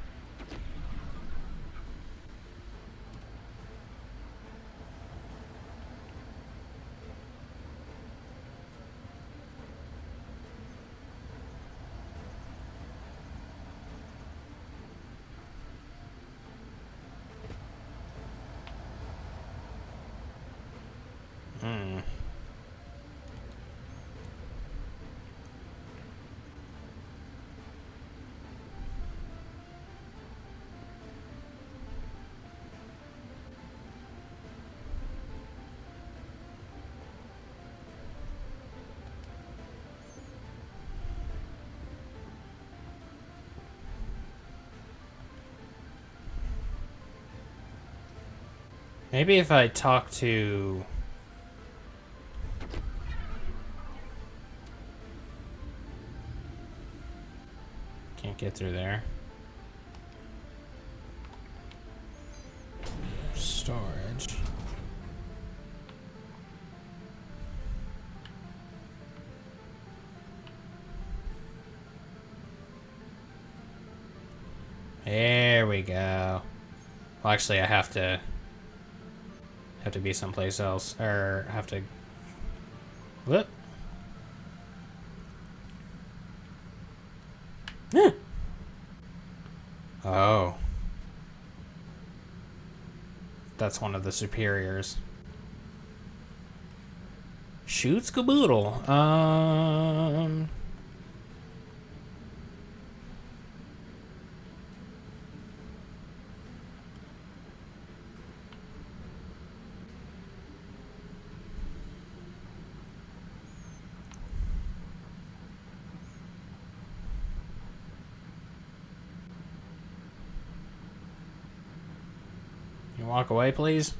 Maybe if I talk to... Can't get through there. Storage. There we go. Well, actually, I have to be someplace else, or have to... Whoop. Oh. That's one of the superiors. Shoots caboodle. walk away, please?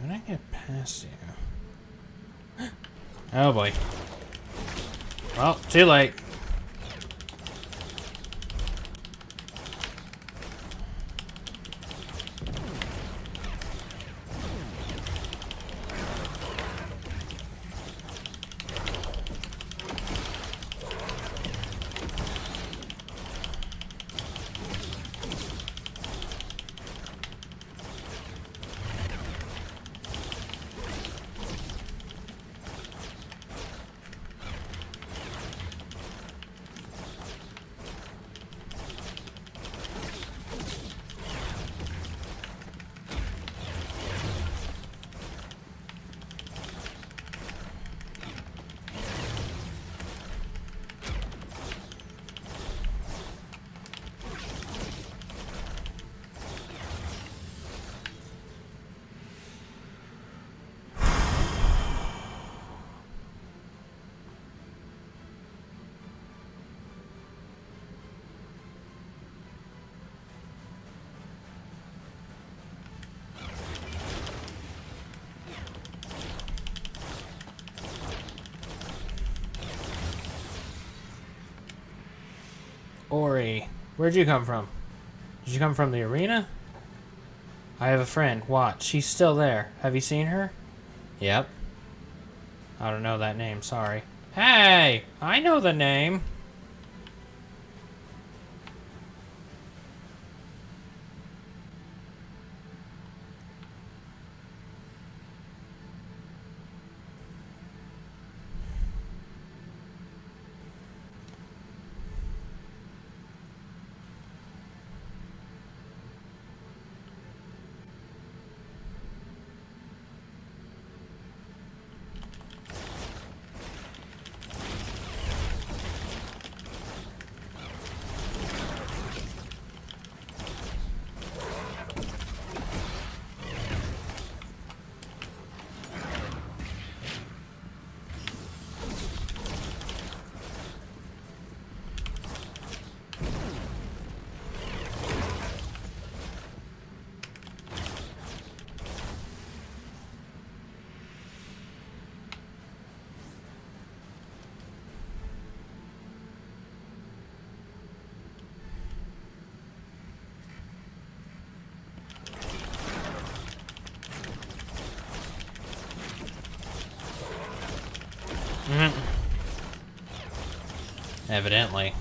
How did I get past you? Oh boy. Well, too late. Ori, where'd you come from? Did you come from the arena? I have a friend. Watch, she's still there. Have you seen her? Yep. I don't know that name, sorry. Hey! I know the name! Evidently.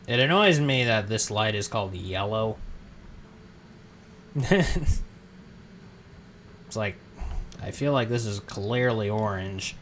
It annoys me that this light is called yellow. It's like, I feel like this is clearly orange.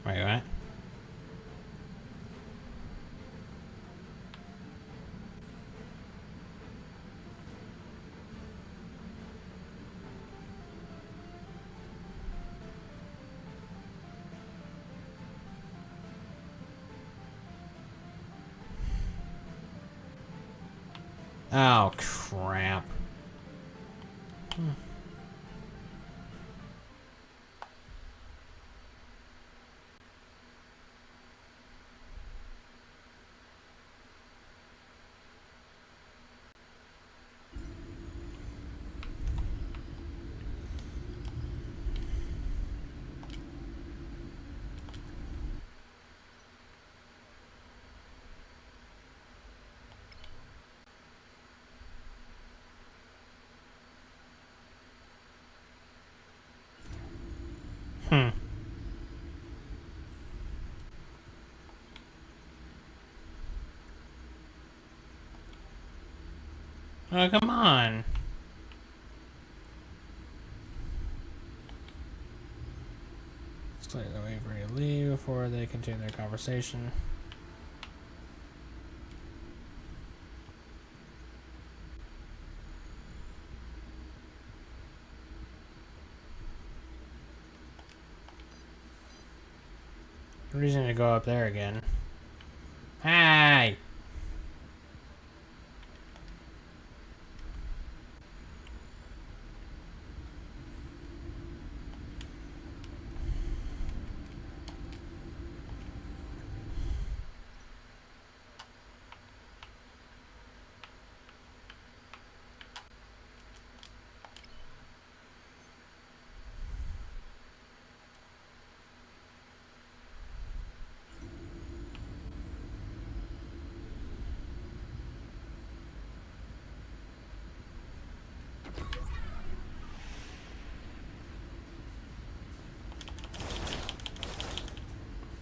Wait, what? Oh, crap. Hmm. Oh, come on. Let's clear the way for you to leave before they continue their conversation. Reason to go up there again. Hey!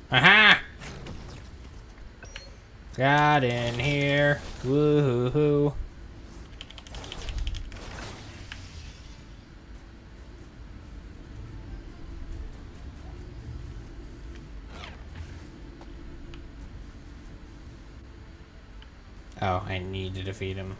Aha! Got in here. Woo-hoo-hoo. Oh, I need to defeat him.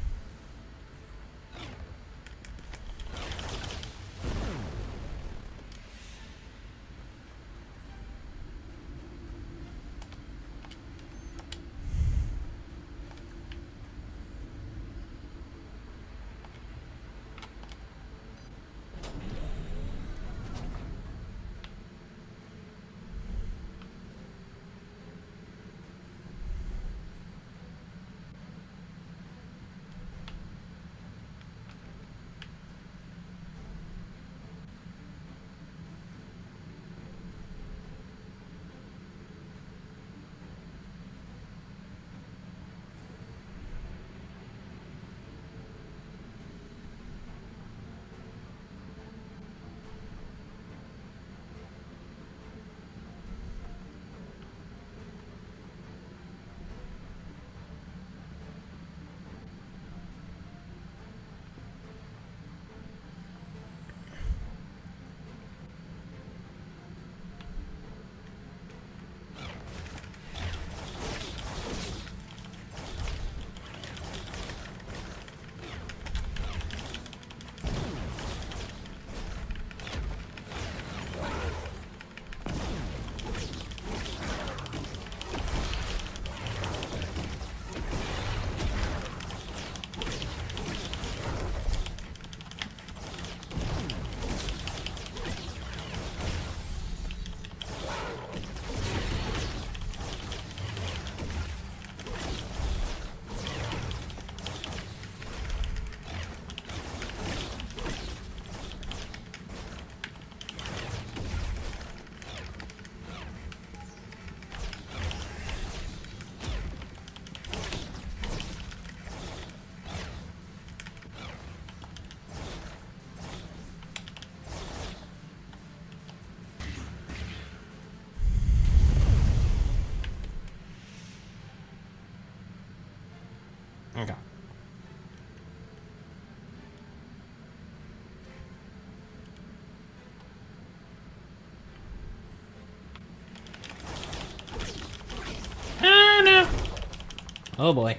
Okay. Oh boy.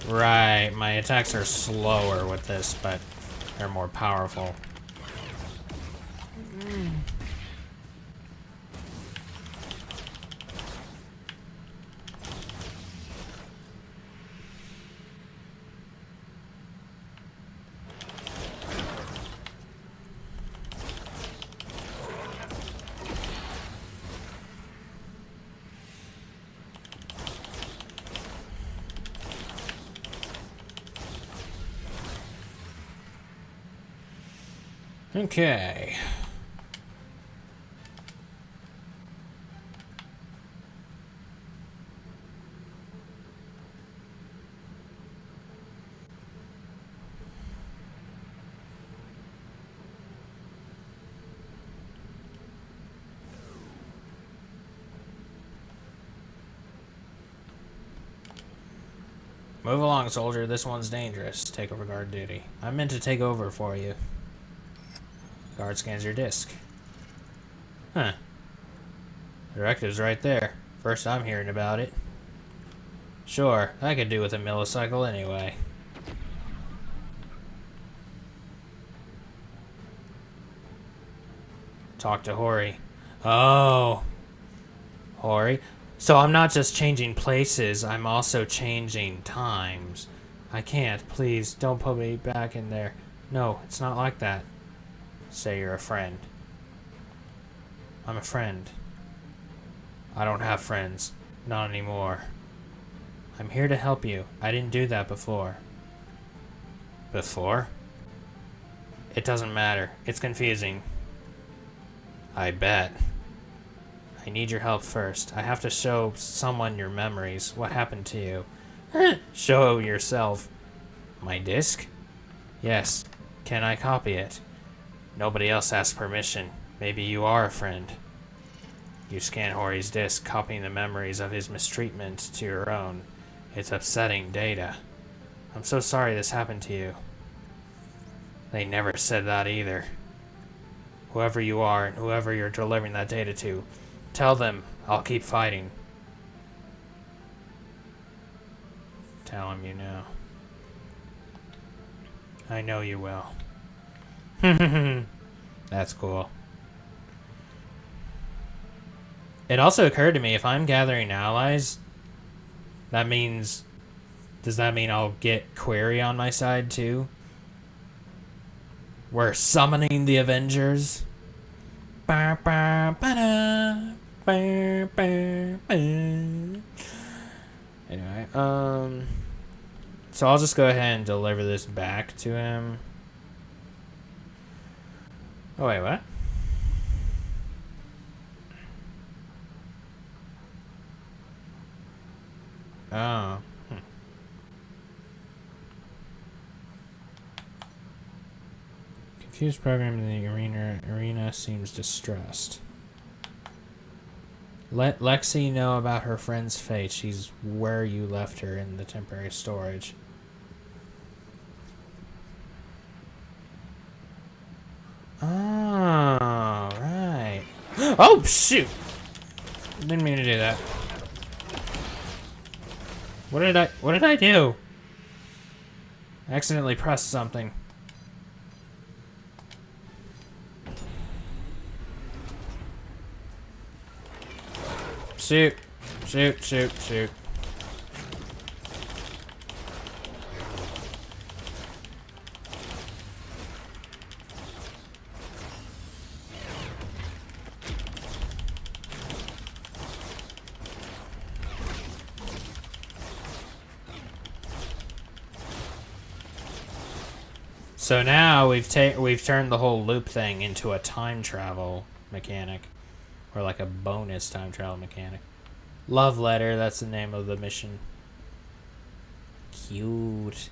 Right, my attacks are slower with this, but they're more powerful. Okay. Move along, soldier. This one's dangerous. Take over guard duty. I meant to take over for you. Guard scans your disc. Huh. Directive's right there. First I'm hearing about it. Sure, I could do with a millicycle anyway. Talk to Hori. Oh. Hori? So I'm not just changing places, I'm also changing times. I can't. Please, don't put me back in there. No, it's not like that. Say you're a friend. I'm a friend. I don't have friends. Not anymore. I'm here to help you. I didn't do that before. Before? It doesn't matter. It's confusing. I bet. I need your help first. I have to show someone your memories. What happened to you? Show yourself. My disc? Yes. Can I copy it? Nobody else asked permission. Maybe you are a friend. You scan Hori's disc, copying the memories of his mistreatment to your own. It's upsetting data. I'm so sorry this happened to you. They never said that either. Whoever you are and whoever you're delivering that data to, tell them I'll keep fighting. Tell him you know. I know you will. That's cool. It also occurred to me, if I'm gathering allies, that means... Does that mean I'll get Query on my side too? We're summoning the Avengers. Anyway, so I'll just go ahead and deliver this back to him. Oh wait, what? Oh. Confused program in the arena seems distressed. Let Lexi know about her friend's fate. She's where you left her in the temporary storage. Oh, right. Oh, shoot! Didn't mean to do that. What did I do? I accidentally pressed something. Shoot. Shoot, shoot, shoot. So now we've turned the whole loop thing into a time travel mechanic. Or like a bonus time travel mechanic. Love Letter, that's the name of the mission. Cute.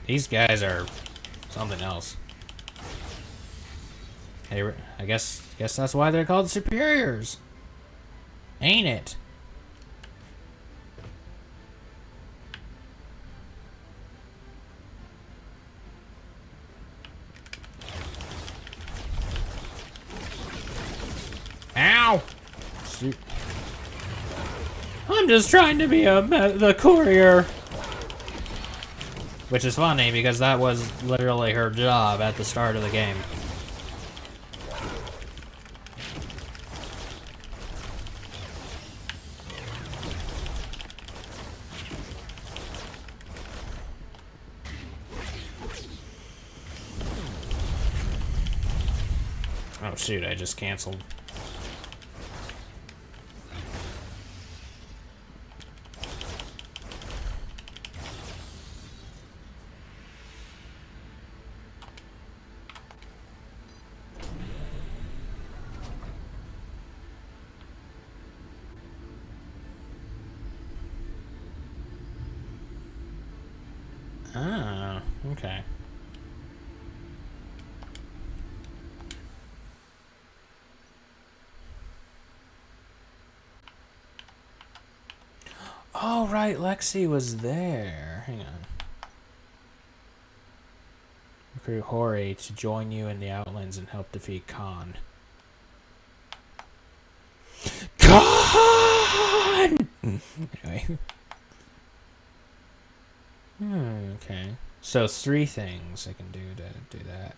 These guys are something else. Hey, I guess that's why they're called superiors. Ain't it? Ow! Shoot. I'm just trying to be the courier. Which is funny because that was literally her job at the start of the game. Oh shoot, I just canceled. Ah, okay. Oh, right, Lexi was there. Hang on. Recruit Hori to join you in the Outlands and help defeat Conn. Conn! Anyway. Okay. So 3 things I can do to do that.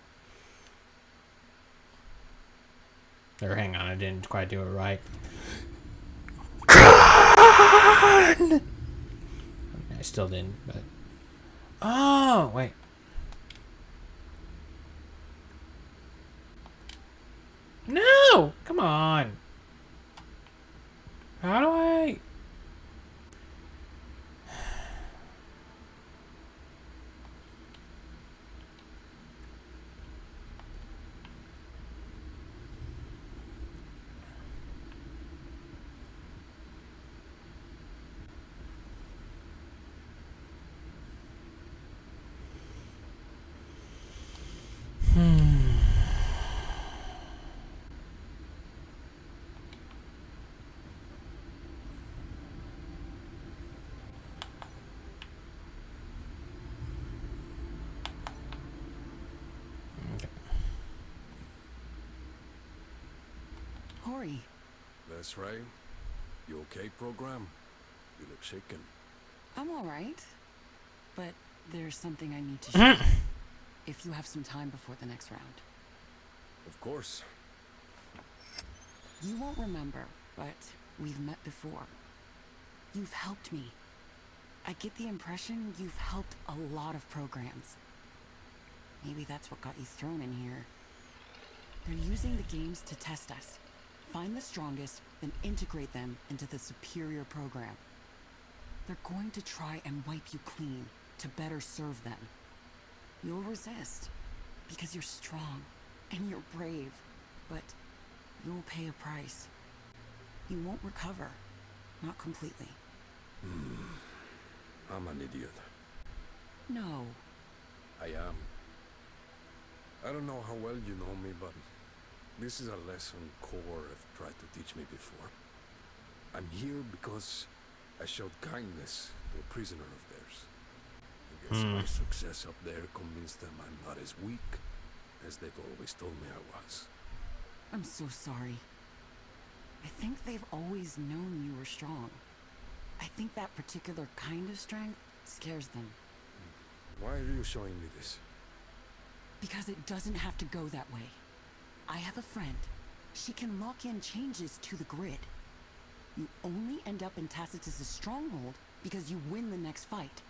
Or hang on, I didn't quite do it right. Conn! I still didn't, but... Oh, wait. No! Come on! How do I... Hori, That's right. You okay, program? You look shaken. I'm all right. But there's something I need to show you. If you have some time before the next round. Of course. You won't remember, but we've met before. You've helped me. I get the impression you've helped a lot of programs. Maybe that's what got you thrown in here. They're using the games to test us. Find the strongest, then integrate them into the superior program. They're going to try and wipe you clean to better serve them. You'll resist because you're strong and you're brave, but you'll pay a price. You won't recover, not completely. I'm an idiot. No. I am. I don't know how well you know me, but this is a lesson Core have tried to teach me before. I'm here because I showed kindness to a prisoner of theirs. I guess my success up there convinced them I'm not as weak as they've always told me I was. I'm so sorry. I think they've always known you were strong. I think that particular kind of strength scares them. Why are you showing me this? Because it doesn't have to go that way. I have a friend. She can lock in changes to the grid. You only end up in Tacitus's stronghold because you win the next fight.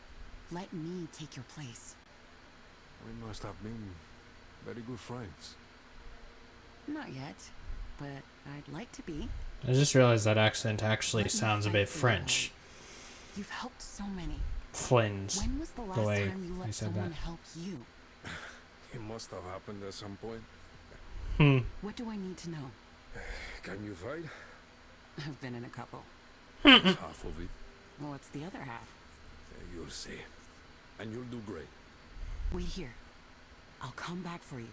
Let me take your place. We must have been very good friends. Not yet, but I'd like to be. I just realized that accent actually Let me sounds a fight bit for you, French. Hori. You've helped so many. Flynn's. When was the last way time you he let said someone that. help you? It must have happened at some point. What do I need to know? Can you fight? I've been in a couple. Half of it. Well, what's the other half? You'll see. And you'll do great. Wait here. I'll come back for you.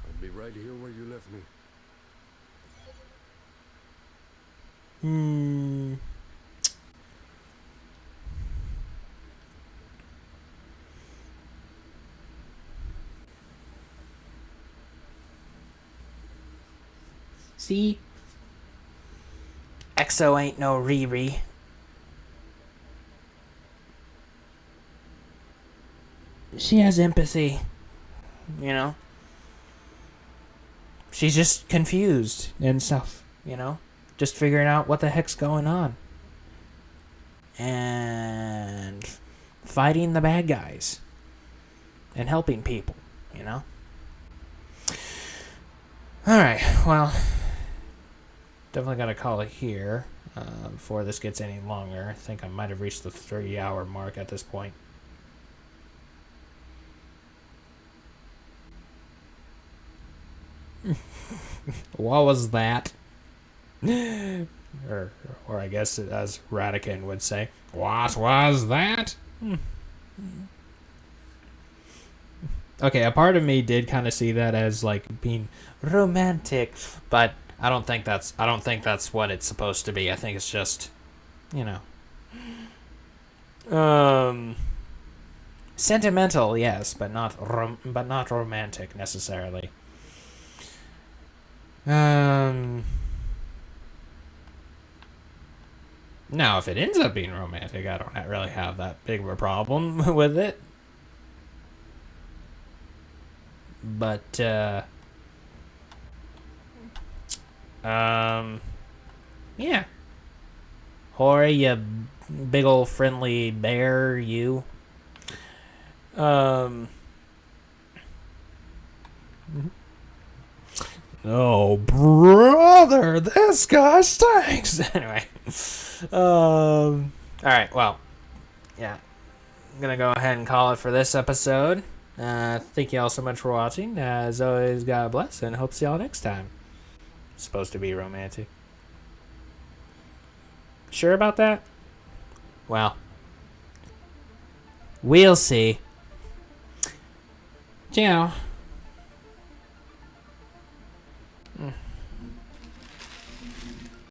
I'll be right here where you left me. See? Exo ain't no Riri. She has empathy. You know? She's just confused and stuff, you know? Just figuring out what the heck's going on. And fighting the bad guys. And helping people, you know? Alright, well, definitely gotta call it here before this gets any longer. I think I might have reached the 3-hour mark at this point. What was that? or I guess as Radican would say, what was that? Okay, a part of me did kind of see that as like being romantic, but I don't think that's what it's supposed to be. I think it's just, you know, sentimental, yes, but not romantic necessarily. Now, if it ends up being romantic, I don't really have that big of a problem with it. But, yeah. Hori, you big ol' friendly bear, you. Oh, brother, this guy stinks. Anyway. Alright, well. Yeah. I'm gonna go ahead and call it for this episode. Thank you all so much for watching. As always, God bless, and hope to see y'all next time. It's supposed to be romantic. Sure about that? Well. We'll see. Ciao.